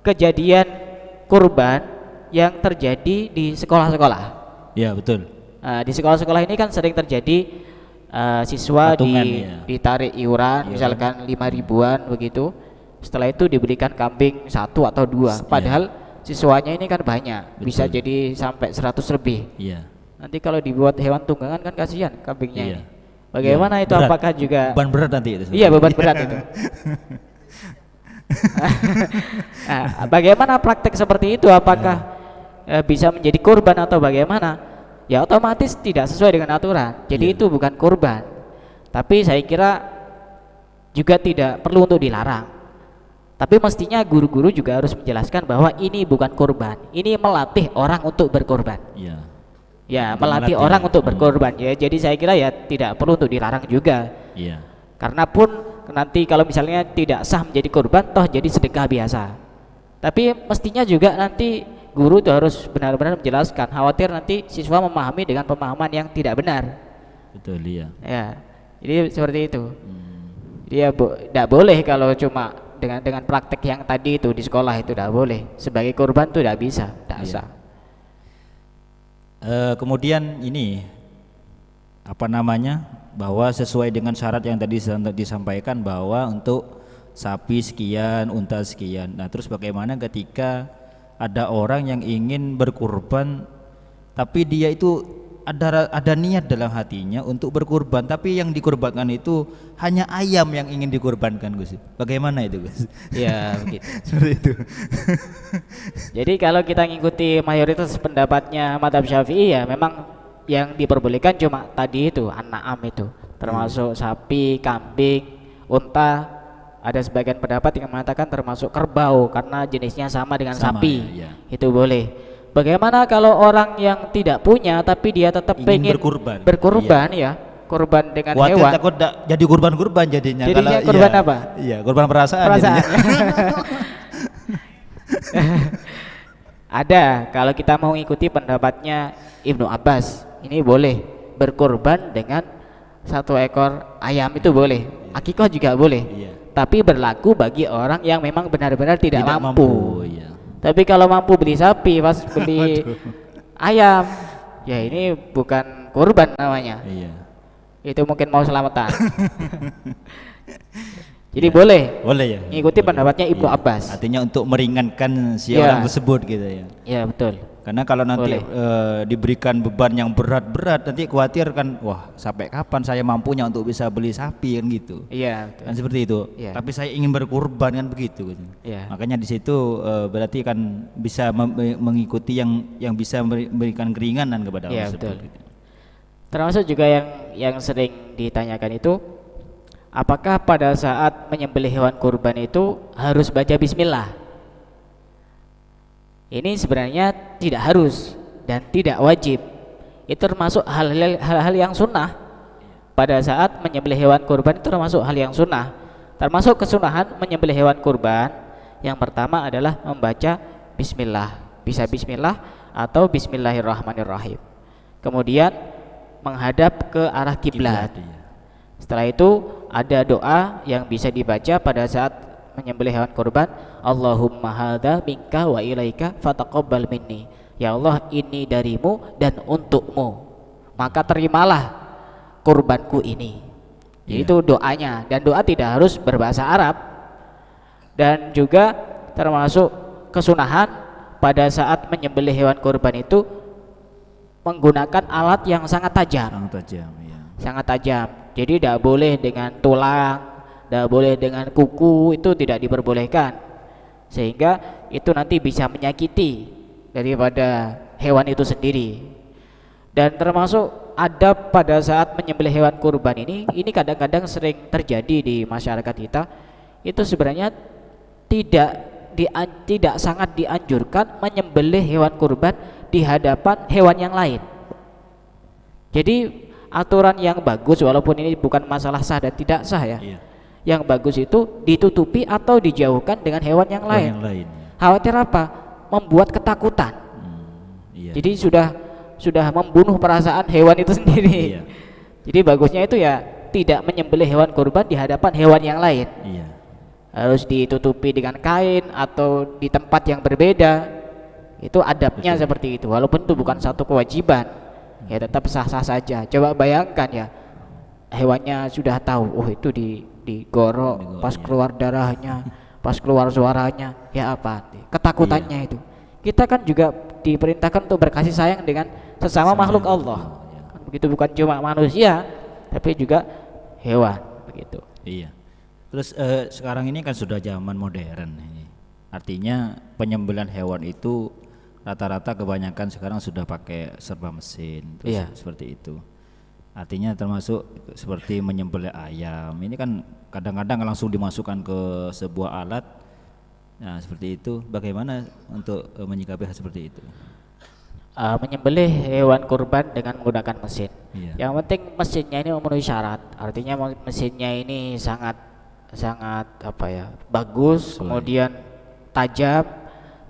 kejadian kurban yang terjadi di sekolah-sekolah. Iya betul. Di sekolah-sekolah ini kan sering terjadi siswa ditarik iuran misalkan 5 ribuan begitu. setelah itu diberikan kambing 1 atau 2, padahal siswanya ini kan banyak. Betul. Bisa jadi sampai 100 lebih. Iya. Nanti kalau dibuat hewan tunggangan kan kasihan kambingnya Iya. ini. Bagaimana Iya, itu, berat. apakah juga Beban berat nanti itu. iya beban berat itu. Nah, bagaimana praktek seperti itu, apakah bisa menjadi kurban atau bagaimana? Ya otomatis tidak sesuai dengan aturan, jadi Iya. itu bukan kurban. Tapi saya kira juga tidak perlu untuk dilarang, tapi mestinya guru-guru juga harus menjelaskan bahwa ini bukan kurban, ini melatih orang untuk berkorban. Iya. Ya, Untuk melatih melatih. orang untuk berkorban ya. Jadi saya kira ya tidak perlu untuk dilarang juga. Iya. Karena pun nanti kalau misalnya tidak sah menjadi korban, toh jadi sedekah biasa. Tapi mestinya juga nanti guru itu harus benar-benar menjelaskan, khawatir nanti siswa memahami dengan pemahaman yang tidak benar. Betul, iya. Ya, jadi seperti itu. Dia tidak boleh kalau cuma dengan praktek yang tadi itu di sekolah itu tidak boleh. Sebagai korban itu tidak bisa, tidak Iya. sah. Kemudian ini apa namanya, bahwa sesuai dengan syarat yang tadi disampaikan bahwa untuk sapi sekian, unta sekian. Nah, terus bagaimana ketika ada orang yang ingin berkurban tapi dia itu ada niat dalam hatinya untuk berkurban, tapi yang dikurbankan itu hanya ayam yang ingin dikurbankan, Gus. Bagaimana itu, Gus? Ya begitu. Seperti itu. Jadi kalau kita ngikuti mayoritas pendapatnya Madzhab Syafi'i, ya memang yang diperbolehkan cuma tadi itu an-na'am itu, termasuk sapi, kambing, unta. Ada sebagian pendapat yang mengatakan termasuk kerbau karena jenisnya sama dengan Sama, sapi. ya. Itu boleh. Bagaimana kalau orang yang tidak punya tapi dia tetap Ingin pengen berkurban. ya, kurban dengan Khawatir hewan. takut jadi kurban jadinya. Jadinya Kalau kurban iya, apa? Iya, kurban perasaan. Perasaan. jadinya. Ada, kalau kita mau ikuti pendapatnya Ibnu Abbas, ini boleh berkorban dengan 1 ekor ayam, itu boleh. Akikah juga boleh. Iya. Tapi berlaku bagi orang yang memang benar-benar tidak mampu. Iya. Tapi kalau mampu beli sapi, pas beli ayam, ya ini bukan kurban namanya. Iya. Itu mungkin mau selamatan. Jadi boleh Boleh ya. ngikuti pendapatnya Ibnu Iya. Abbas. Artinya untuk meringankan si Iya. orang tersebut gitu ya. Ya betul. Karena kalau nanti Boleh. diberikan beban yang berat-berat, nanti khawatir kan, wah sampai kapan saya mampunya untuk bisa beli sapi kan gitu. Iya betul. Kan seperti itu. Iya. Tapi saya ingin berkurban kan begitu. Gitu. Iya. Makanya di situ berarti kan bisa mengikuti yang bisa memberikan keringanan kepada orang Iya tersebut. betul. Termasuk juga yang sering ditanyakan itu, apakah pada saat menyembelih hewan kurban itu harus baca bismillah? Ini sebenarnya tidak harus dan tidak wajib. Itu termasuk hal-hal yang sunnah. Pada saat menyembelih hewan kurban itu termasuk hal yang sunnah. Termasuk kesunahan menyembelih hewan kurban, yang pertama adalah membaca bismillah. Bisa bismillah atau bismillahirrahmanirrahim. Kemudian menghadap ke arah kiblat. Iya. Setelah itu ada doa yang bisa dibaca pada saat menyembelih hewan kurban. Allahumma hadza minka wa ilaika fataqabbal minni. Ya Allah, ini darimu dan untukmu, maka terimalah kurbanku ini. Iya. Itu doanya, dan doa tidak harus berbahasa Arab. Dan juga termasuk kesunahan pada saat menyembelih hewan kurban itu menggunakan alat yang sangat tajam. Sangat tajam, ya. Sangat tajam. Jadi tidak boleh dengan tulang, tidak boleh dengan kuku, itu tidak diperbolehkan, sehingga itu nanti bisa menyakiti daripada hewan itu sendiri. Dan termasuk adab pada saat menyembelih hewan kurban ini kadang-kadang sering terjadi di masyarakat kita. Itu sebenarnya tidak sangat dianjurkan menyembelih hewan kurban di hadapan hewan yang lain. Jadi aturan yang bagus, walaupun ini bukan masalah sah dan tidak sah ya, Iya. yang bagus itu ditutupi atau dijauhkan dengan hewan yang lain. Yang lain. Khawatir apa? Membuat ketakutan. Iya. Jadi sudah membunuh perasaan hewan itu sendiri. Iya. Jadi bagusnya itu ya tidak menyembelih hewan kurban di hadapan hewan yang lain. Iya. Harus ditutupi dengan kain atau di tempat yang berbeda. Itu adabnya seperti itu. Walaupun itu bukan satu kewajiban, ya tetap sah-sah saja. Coba bayangkan ya, hewannya sudah tahu, oh itu digorok, pas keluar darahnya pas keluar suaranya ya apa ketakutannya itu. Kita kan juga diperintahkan untuk berkasih sayang dengan sesama makhluk Allah. Kan begitu, bukan cuma manusia tapi juga hewan begitu. Iya. Terus sekarang ini kan sudah zaman modern ini. Artinya penyembelihan hewan itu rata-rata kebanyakan sekarang sudah pakai serba mesin, terus seperti itu. Artinya termasuk seperti menyembelih ayam. Ini kan kadang-kadang langsung dimasukkan ke sebuah alat. Nah, seperti itu. Bagaimana untuk menyikapi hal seperti itu? Menyembelih hewan kurban dengan menggunakan mesin. Iya. Yang penting mesinnya ini memenuhi syarat. Artinya mesinnya ini sangat apa ya, bagus, kemudian tajam,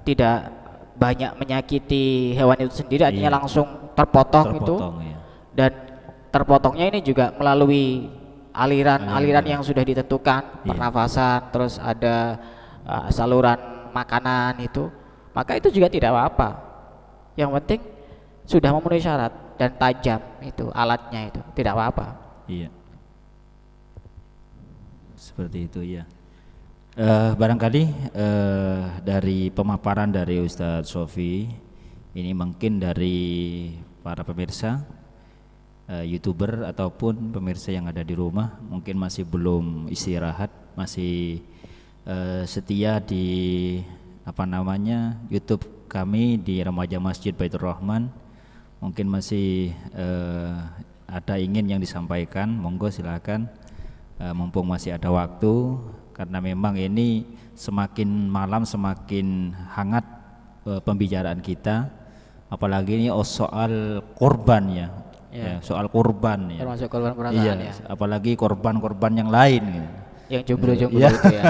tidak banyak menyakiti hewan itu sendiri, artinya langsung terpotong itu. Iya. Dan terpotongnya ini juga melalui aliran yang sudah ditentukan, pernafasan, terus ada saluran makanan itu, maka itu juga tidak apa-apa. Yang penting sudah memenuhi syarat dan tajam itu alatnya, itu tidak apa-apa. Iya. Seperti itu ya. Barangkali dari pemaparan dari Ustadz Sofi ini mungkin dari para pemirsa YouTuber ataupun pemirsa yang ada di rumah mungkin masih belum istirahat, masih setia di YouTube kami di Remaja Masjid Baitur Rahman. Mungkin masih ada ingin yang disampaikan, monggo silakan. Mumpung masih ada waktu, karena memang ini semakin malam semakin hangat pembicaraan kita, apalagi ini soal korban ya, soal korban ya, termasuk korban perasaan ya, apalagi korban-korban yang lain gitu, yang jomblo-jomblo itu ya.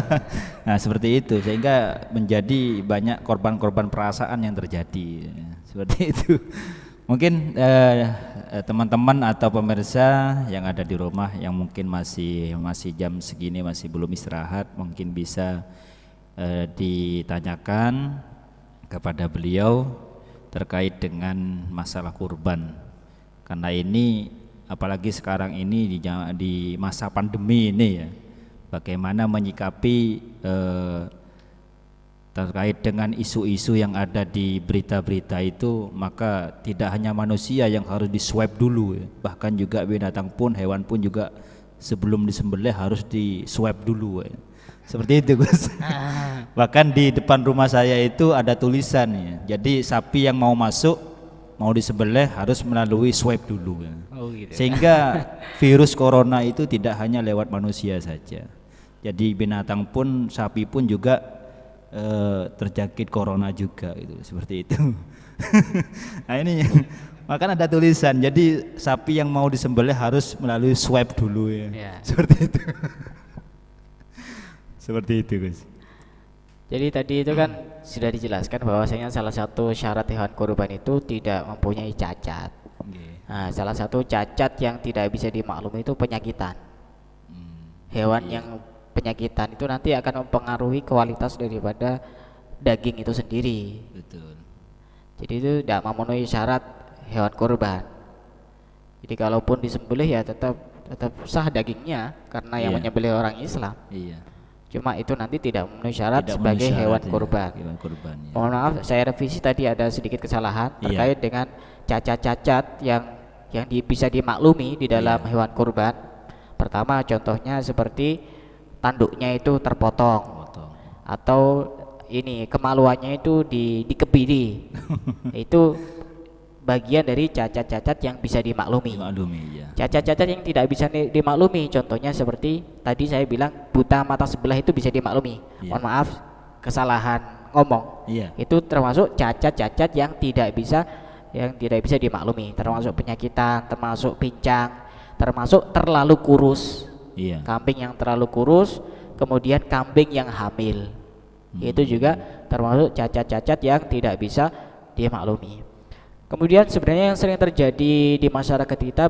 Nah seperti itu, sehingga menjadi banyak korban-korban perasaan yang terjadi seperti itu. Mungkin teman-teman atau pemirsa yang ada di rumah yang mungkin masih jam segini masih belum istirahat, mungkin bisa ditanyakan kepada beliau terkait dengan masalah kurban. Karena ini apalagi sekarang ini di masa pandemi ini ya, bagaimana menyikapi terkait dengan isu-isu yang ada di berita-berita itu, maka tidak hanya manusia yang harus diswab dulu ya, bahkan juga binatang pun, hewan pun juga sebelum disembelih harus diswab dulu ya. Seperti itu Gus. Bahkan di depan rumah saya itu ada tulisan ya, jadi sapi yang mau masuk mau disembelih harus melalui swab dulu ya. Gitu. Sehingga virus corona itu tidak hanya lewat manusia saja, jadi binatang pun, sapi pun juga terjangkit corona juga itu, seperti itu. Nah ini makanya ada tulisan, jadi sapi yang mau disembelih harus melalui swab dulu ya. Seperti itu. Seperti itu Gus. Jadi tadi itu kan sudah dijelaskan bahwasanya salah satu syarat hewan kurban itu tidak mempunyai cacat. Nah, salah satu cacat yang tidak bisa dimaklumi itu penyakitan. Hewan yang penyakitan itu nanti akan mempengaruhi kualitas daripada daging itu sendiri. Betul. Jadi itu tidak memenuhi syarat hewan kurban. Jadi kalaupun disembelih ya tetap sah dagingnya karena yang menyembelih orang Islam. Iya. Cuma itu nanti tidak memenuhi syarat sebagai hewan kurban. Mohon maaf, saya revisi tadi ada sedikit kesalahan terkait dengan cacat-cacat yang bisa dimaklumi di dalam hewan kurban. Pertama contohnya seperti tanduknya itu terpotong, atau ini kemaluannya itu dikebiri. Itu bagian dari cacat-cacat yang bisa dimaklumi. Cacat-cacat yang tidak bisa dimaklumi contohnya seperti tadi saya bilang buta mata sebelah itu bisa dimaklumi. Mohon maaf, kesalahan ngomong. Itu termasuk cacat-cacat yang tidak bisa dimaklumi, termasuk penyakitan, termasuk pincang, termasuk terlalu kurus. Kambing yang terlalu kurus, kemudian kambing yang hamil, itu juga termasuk cacat-cacat yang tidak bisa dimaklumi. Kemudian sebenarnya yang sering terjadi di masyarakat kita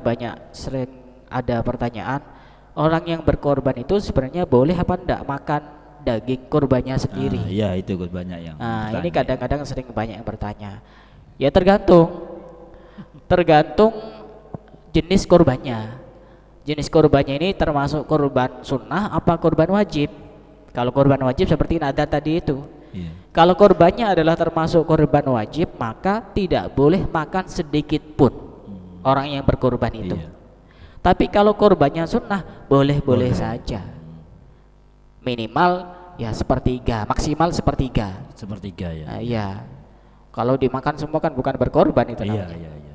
sering ada pertanyaan, orang yang berkorban itu sebenarnya boleh apa enggak makan daging korbannya sendiri? Iya itu banyak yang. Nah ini kadang-kadang sering banyak yang bertanya. Ya tergantung jenis korbannya. Jenis korbannya ini termasuk korban sunnah apa korban wajib? Kalau korban wajib seperti nadar tadi itu. Iya. Kalau korbannya adalah termasuk korban wajib, maka tidak boleh makan sedikit pun orang yang berkorban itu. Iya. Tapi kalau korbannya sunnah, boleh-boleh Boleh. saja. Minimal ya sepertiga, maksimal sepertiga. Sepertiga ya. Nah, iya. Kalau dimakan semua kan bukan berkorban itu Iya, namanya. iya, iya.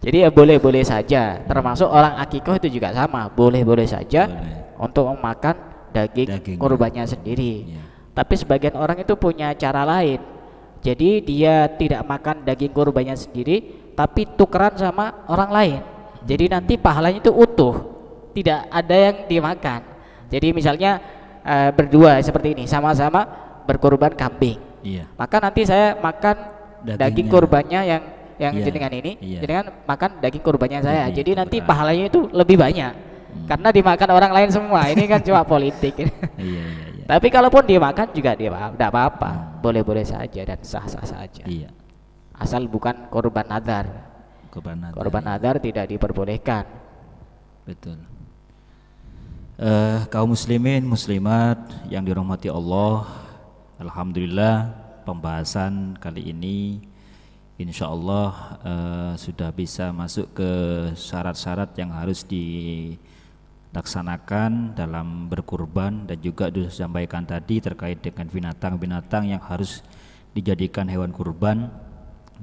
Jadi ya boleh-boleh saja. Termasuk orang akikoh itu juga sama, boleh-boleh saja Boleh. untuk memakan daging Dagingnya. korbannya sendiri. Iya. Tapi sebagian orang itu punya cara lain. Jadi dia tidak makan daging korbannya sendiri, tapi tukeran sama orang lain. Jadi nanti pahalanya itu utuh, tidak ada yang dimakan. Jadi misalnya berdua seperti ini, sama-sama berkorban kambing. Iya. Maka nanti saya makan daging Dagingnya. korbannya yang Iya. jenengan ini, Iya. jenengan makan daging korbannya saya. Jadi Jadi nanti tukeran. pahalanya itu lebih banyak. Karena dimakan orang lain semua. Ini kan cuma politik. Iya, iya, iya. Tapi kalaupun dimakan juga tidak apa-apa, boleh-boleh saja dan sah-sah saja. Iya. Asal bukan korban nadar. Korban nadar. Korban nadar tidak diperbolehkan. Betul. Kaum muslimin muslimat yang dirahmati Allah, alhamdulillah pembahasan kali ini insya Allah sudah bisa masuk ke syarat-syarat yang harus dilaksanakan dalam berkurban, dan juga disampaikan tadi terkait dengan binatang-binatang yang harus dijadikan hewan kurban,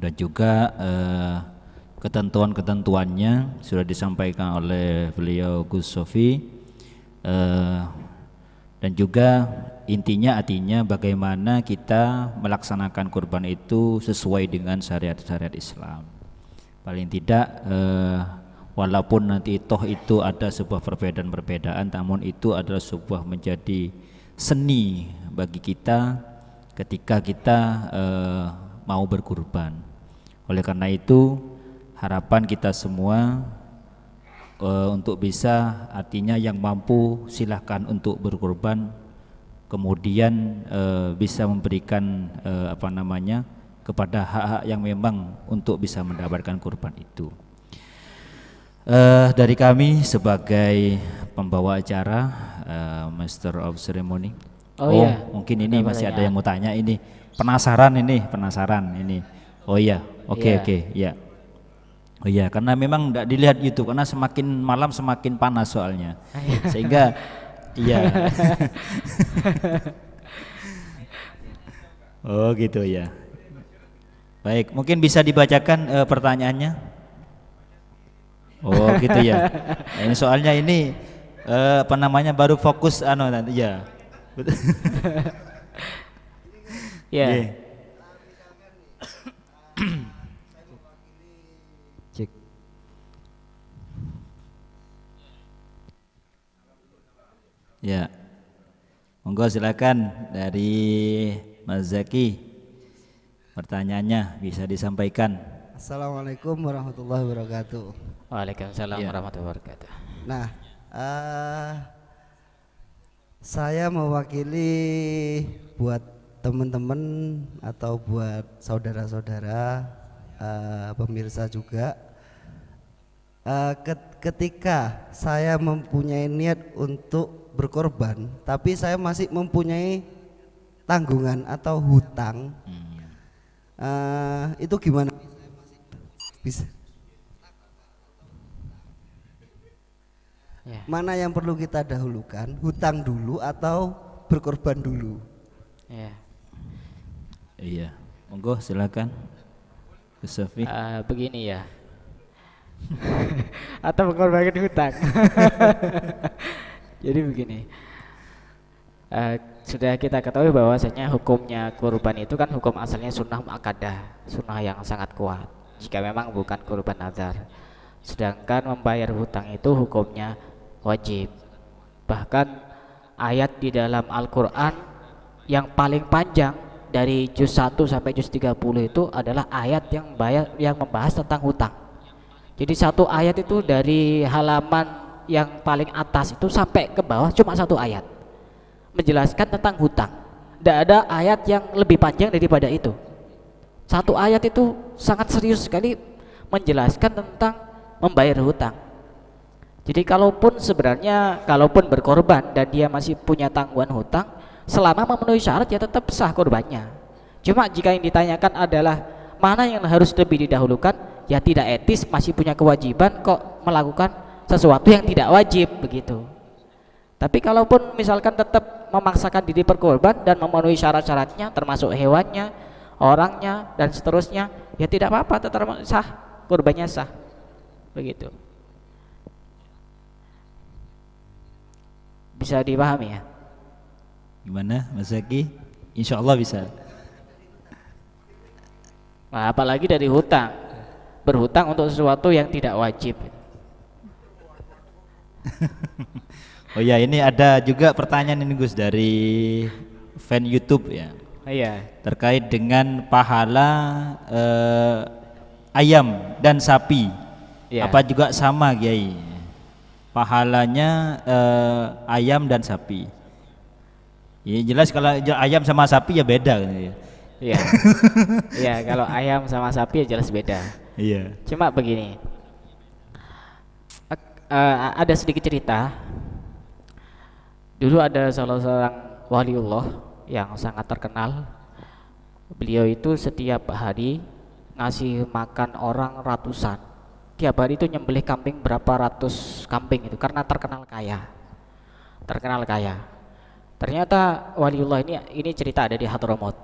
dan juga ketentuan-ketentuannya sudah disampaikan oleh beliau Gus Sofi. Dan juga artinya bagaimana kita melaksanakan kurban itu sesuai dengan syariat-syariat Islam. Paling tidak walaupun nanti toh itu ada sebuah perbedaan-perbedaan, namun itu adalah sebuah menjadi seni bagi kita ketika kita mau berkurban. Oleh karena itu harapan kita semua untuk bisa, artinya yang mampu silahkan untuk berkurban, kemudian bisa memberikan kepada hak-hak yang memang untuk bisa mendapatkan kurban itu. Dari kami sebagai pembawa acara, Master of Ceremony. Iya. Mungkin ini Ada masih ada pertanyaan. yang mau tanya ini. Penasaran ini. Oh iya, oke, Iya. ya. Oh iya, karena memang tidak dilihat YouTube, karena semakin malam semakin panas soalnya, sehingga iya. Oh gitu ya. Baik, mungkin bisa dibacakan pertanyaannya. Oh gitu ya. Nah, ini soalnya ini baru fokus nanti ya. Ya. Oke. Cek. Ya, monggo silakan dari Mas Zaki, pertanyaannya bisa disampaikan. Assalamualaikum warahmatullahi wabarakatuh. Waalaikumsalam Iya. warahmatullahi wabarakatuh. Nah, saya mewakili buat teman-teman atau buat saudara-saudara pemirsa juga. Ketika saya mempunyai niat untuk berkorban, tapi saya masih mempunyai tanggungan atau hutang, itu gimana? Bisa. Ya. Mana yang perlu kita dahulukan, hutang dulu atau berkorban dulu? Ya. Iya, monggo silakan, Gus Sofi. Begini ya. Atau mengorbankan hutang. Jadi begini, sudah kita ketahui bahwasanya hukumnya kurban itu kan hukum asalnya sunnah muakkadah, sunnah yang sangat kuat jika memang bukan kurban nazar. Sedangkan membayar hutang itu hukumnya wajib. Bahkan ayat di dalam Al-Quran yang paling panjang dari juz 1 sampai juz 30 itu adalah ayat yang membahas tentang hutang. Jadi satu ayat itu dari halaman yang paling atas itu sampai ke bawah cuma satu ayat menjelaskan tentang hutang. Tidak ada ayat yang lebih panjang daripada itu. Satu ayat itu sangat serius sekali menjelaskan tentang membayar hutang. Jadi kalaupun berkorban dan dia masih punya tanggungan hutang, selama memenuhi syarat ya tetap sah korbannya. Cuma jika yang ditanyakan adalah mana yang harus lebih didahulukan, ya tidak etis, masih punya kewajiban kok melakukan sesuatu yang tidak wajib begitu. Tapi kalaupun misalkan tetap memaksakan diri berkorban dan memenuhi syarat-syaratnya termasuk hewannya, orangnya dan seterusnya, ya tidak apa-apa, tetap sah, korbannya sah begitu. Bisa dipahami ya? Gimana Mas Zaki? Insya Allah bisa. Nah, apalagi dari hutang, berhutang untuk sesuatu yang tidak wajib. Oh ya, ini ada juga pertanyaan ini Gus dari fan YouTube ya. Iya. Terkait dengan pahala ayam dan sapi. Iya. Apa juga sama Kiai? Pahalanya ayam dan sapi. Ya jelas kalau ayam sama sapi ya beda kan ya. Iya. Iya, kalau ayam sama sapi ya jelas beda. Iya. Cuma begini. Ada sedikit cerita. Dulu ada salah seorang waliullah yang sangat terkenal. Beliau itu setiap hari ngasih makan orang ratusan. Tiap hari itu nyembelih kambing berapa ratus kambing itu karena terkenal kaya. Terkenal kaya. Ternyata waliullah ini cerita ada di Hadramut.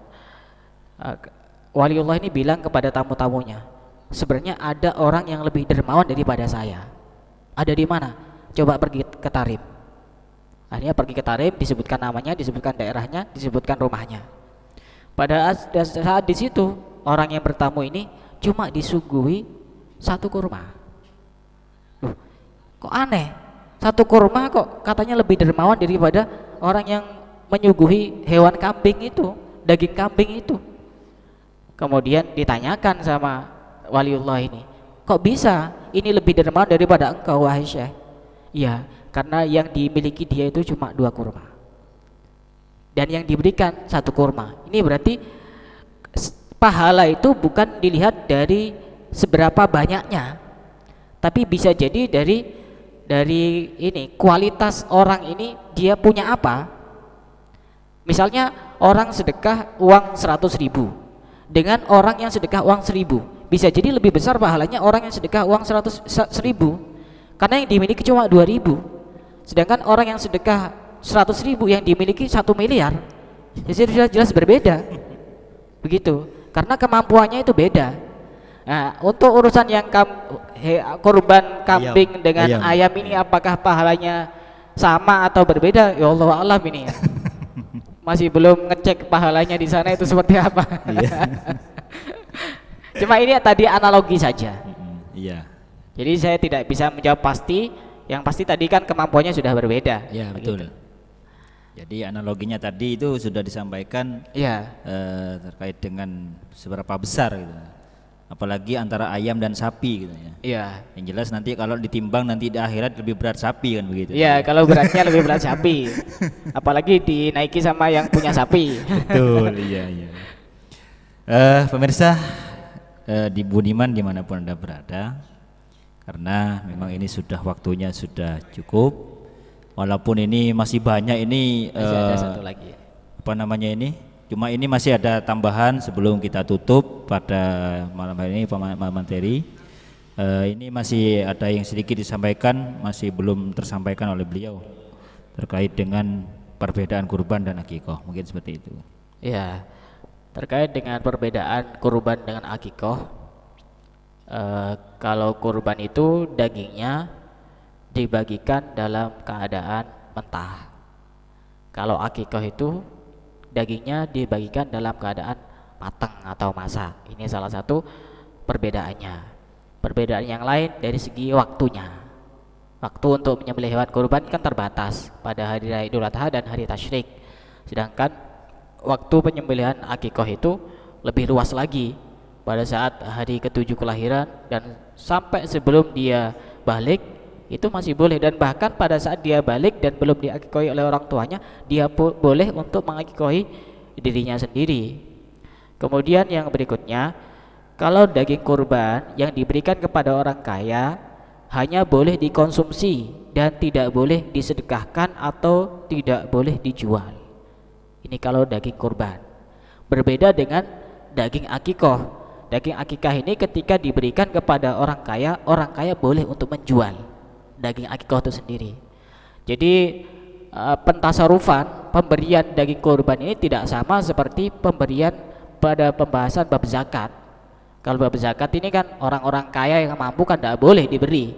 Waliullah ini bilang kepada tamu-tamunya, sebenarnya ada orang yang lebih dermawan daripada saya. Ada di mana? Coba pergi ke Tarim. Akhirnya pergi ke Tarim, disebutkan namanya, disebutkan daerahnya, disebutkan rumahnya. Pada saat di situ orang yang bertamu ini cuma disuguhi satu kurma. Loh, kok aneh? Satu kurma kok katanya lebih dermawan daripada orang yang menyuguhi hewan kambing itu, daging kambing itu. Kemudian ditanyakan sama waliullah ini, kok bisa ini lebih dermawan daripada engkau wahai Syekh? Iya, karena yang dimiliki dia itu cuma 2 kurma dan yang diberikan 1 kurma. Ini berarti pahala itu bukan dilihat dari seberapa banyaknya, tapi bisa jadi dari ini kualitas orang ini, dia punya apa. Misalnya orang sedekah uang 100.000 dengan orang yang sedekah uang 1.000, bisa jadi lebih besar pahalanya orang yang sedekah uang 100.000 karena yang dimiliki cuma 2.000, sedangkan orang yang sedekah 100.000 yang dimiliki 1 miliar. Jadi sudah jelas berbeda begitu, karena kemampuannya itu beda. Nah, untuk urusan yang kurban kambing dengan ayam ini, apakah pahalanya sama atau berbeda? Ya Allah alam ini ya. Masih belum ngecek pahalanya di sana itu seperti apa. Cuma ini tadi analogi saja. Iya. Jadi saya tidak bisa menjawab pasti. Yang pasti tadi kan kemampuannya sudah berbeda. Iya betul. Jadi analoginya tadi itu sudah disampaikan. Iya. Terkait dengan seberapa besar gitu. Apalagi antara ayam dan sapi gitu ya. Iya. Yang jelas nanti kalau ditimbang nanti di akhirat lebih berat sapi kan begitu. Iya, kalau beratnya lebih berat sapi. Apalagi dinaiki sama yang punya sapi. Betul, iya. Pemirsa di Budiman dimanapun Anda berada, karena memang ini sudah waktunya sudah cukup. Walaupun ini masih banyak ini masih ada satu lagi. Apa namanya ini? Cuma ini masih ada tambahan sebelum kita tutup pada malam hari ini materi. Ini masih ada yang sedikit disampaikan, masih belum tersampaikan oleh beliau terkait dengan perbedaan kurban dan akikoh, mungkin seperti itu. Ya, terkait dengan perbedaan kurban dengan akikoh, kalau kurban itu dagingnya dibagikan dalam keadaan mentah. Kalau akikoh itu dagingnya dibagikan dalam keadaan matang atau masak. Ini salah satu perbedaannya. Perbedaan yang lain dari segi waktunya. Waktu untuk menyembelih hewan kurban kan terbatas pada hari raya Idul Adha dan hari tasyrik. Sedangkan waktu penyembelihan akikoh itu lebih luas lagi, pada saat hari ke-7 kelahiran dan sampai sebelum dia balik itu masih boleh, dan bahkan pada saat dia balik dan belum diakikohi oleh orang tuanya, dia boleh untuk mengakikohi dirinya sendiri. Kemudian yang berikutnya, kalau daging kurban yang diberikan kepada orang kaya hanya boleh dikonsumsi dan tidak boleh disedekahkan atau tidak boleh dijual. Ini kalau daging kurban. Berbeda dengan daging akikoh. Daging akikah ini ketika diberikan kepada orang kaya boleh untuk menjual daging akikoh itu sendiri. Jadi pentasarufan pemberian daging kurban ini tidak sama seperti pemberian pada pembahasan bab zakat. Kalau bab zakat ini kan orang-orang kaya yang mampu kan tidak boleh diberi.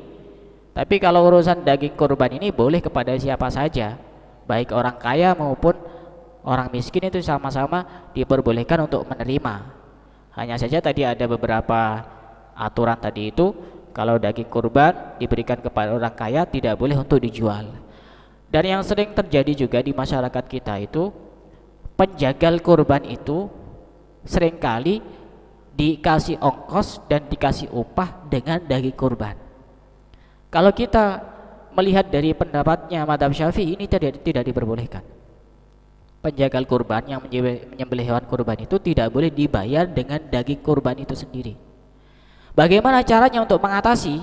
Tapi kalau urusan daging kurban ini boleh kepada siapa saja, baik orang kaya maupun orang miskin, itu sama-sama diperbolehkan untuk menerima. Hanya saja tadi ada beberapa aturan tadi itu, kalau daging kurban diberikan kepada orang kaya tidak boleh untuk dijual. Dan yang sering terjadi juga di masyarakat kita itu, penjagal kurban itu seringkali dikasih ongkos dan dikasih upah dengan daging kurban. Kalau kita melihat dari pendapatnya Madzhab Syafi'i, ini tidak diperbolehkan. Penjagal kurban yang menyembelih hewan kurban itu tidak boleh dibayar dengan daging kurban itu sendiri. Bagaimana caranya untuk mengatasi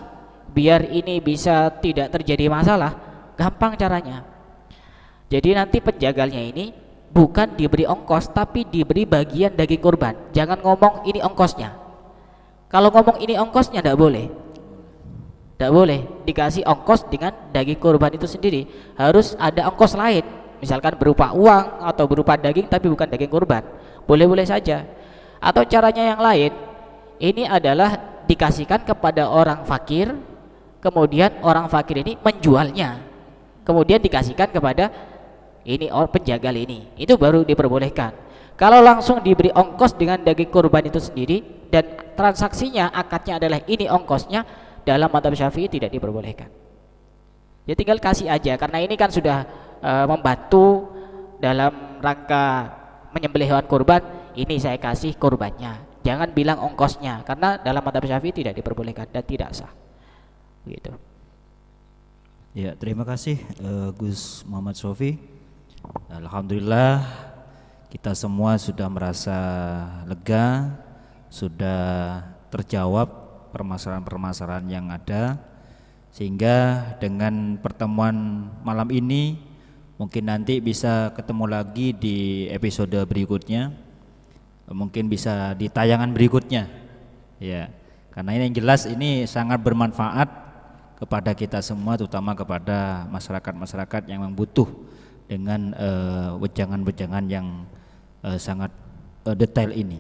biar ini bisa tidak terjadi masalah? Gampang caranya. Jadi nanti penjagalnya ini bukan diberi ongkos, tapi diberi bagian daging kurban. Jangan ngomong ini ongkosnya. Kalau ngomong ini ongkosnya tidak boleh. Tidak boleh dikasih ongkos dengan daging kurban itu sendiri. Harus ada ongkos lain, misalkan berupa uang atau berupa daging tapi bukan daging kurban. Boleh-boleh saja. Atau caranya yang lain, ini adalah dikasihkan kepada orang fakir, kemudian orang fakir ini menjualnya, kemudian dikasihkan kepada ini orang penjagal ini. Itu baru diperbolehkan. Kalau langsung diberi ongkos dengan daging kurban itu sendiri dan transaksinya akadnya adalah ini ongkosnya, dalam Madzhab Syafi'i tidak diperbolehkan. Ya tinggal kasih aja, karena ini kan sudah membantu dalam rangka menyembelih hewan kurban, ini saya kasih kurbannya. Jangan bilang ongkosnya, karena dalam Madzhab Syafi'i tidak diperbolehkan dan tidak sah. Gitu. Ya, terima kasih Gus Muhammad Sofi. Alhamdulillah kita semua sudah merasa lega, sudah terjawab permasalahan-permasalahan yang ada, sehingga dengan pertemuan malam ini mungkin nanti bisa ketemu lagi di episode berikutnya, mungkin bisa di tayangan berikutnya ya, karena ini yang jelas ini sangat bermanfaat kepada kita semua, terutama kepada masyarakat-masyarakat yang membutuh dengan wejangan-wejangan yang sangat detail ini.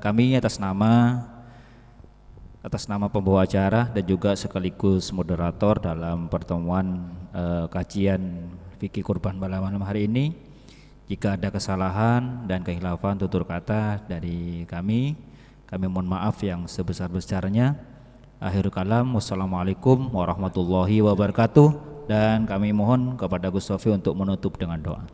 Kami atas nama pembawa acara dan juga sekaligus moderator dalam pertemuan kajian fikih kurban pada malam hari ini, jika ada kesalahan dan kehilafan tutur kata dari kami mohon maaf yang sebesar-besarnya. Akhirul kalam, wassalamualaikum warahmatullahi wabarakatuh, dan kami mohon kepada Gus Sofi untuk menutup dengan doa.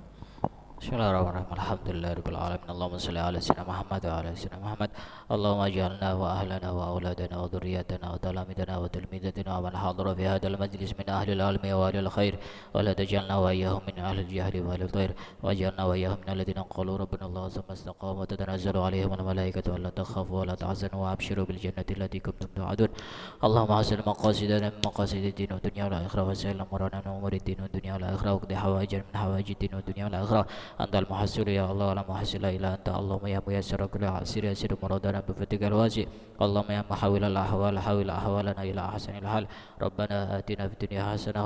Bismillahirrahmanirrahim. Alhamdulillahirabbil alamin. Allahumma shalli ala sayyidina Muhammad wa ala sayyidina Muhammad. Allahumma ij'alna wa ahlana wa auladana wa dhurriyatana wa talamidana wa tilmidatina wa man hadara fi hadzal majlis min ahli al-ilmi wa ahli al-khair, wa la taj'alna wa iyyahum min ahli al-jahli wa ahli al-khair, waj'alna wa iyyahum min alladhina qalu rabbana Allah thumma istaqamu wa tatanazzalu alaihim al-malaikatu alla takhafu wa la tahzanu wa abshiru bil jannati allati kuntum tu'adun. Allahumma hasil maqasidana min maqasidid din wa dunya wal akhirah, wa sallim marana wa murid din wa dunya wal akhirah, wa qdi hawaijan min hawaijid din wa dunya wal akhirah. Antal muhassir ya Allah, la muhassila ila anta. Allahumma ya muyassir kulli asir yasir muradana bi fatikal wasi. Allahumma ya muhawwil al ahwal hawil ahwalana ila ahsanil hal. Rabbana atina fid dunya hasanah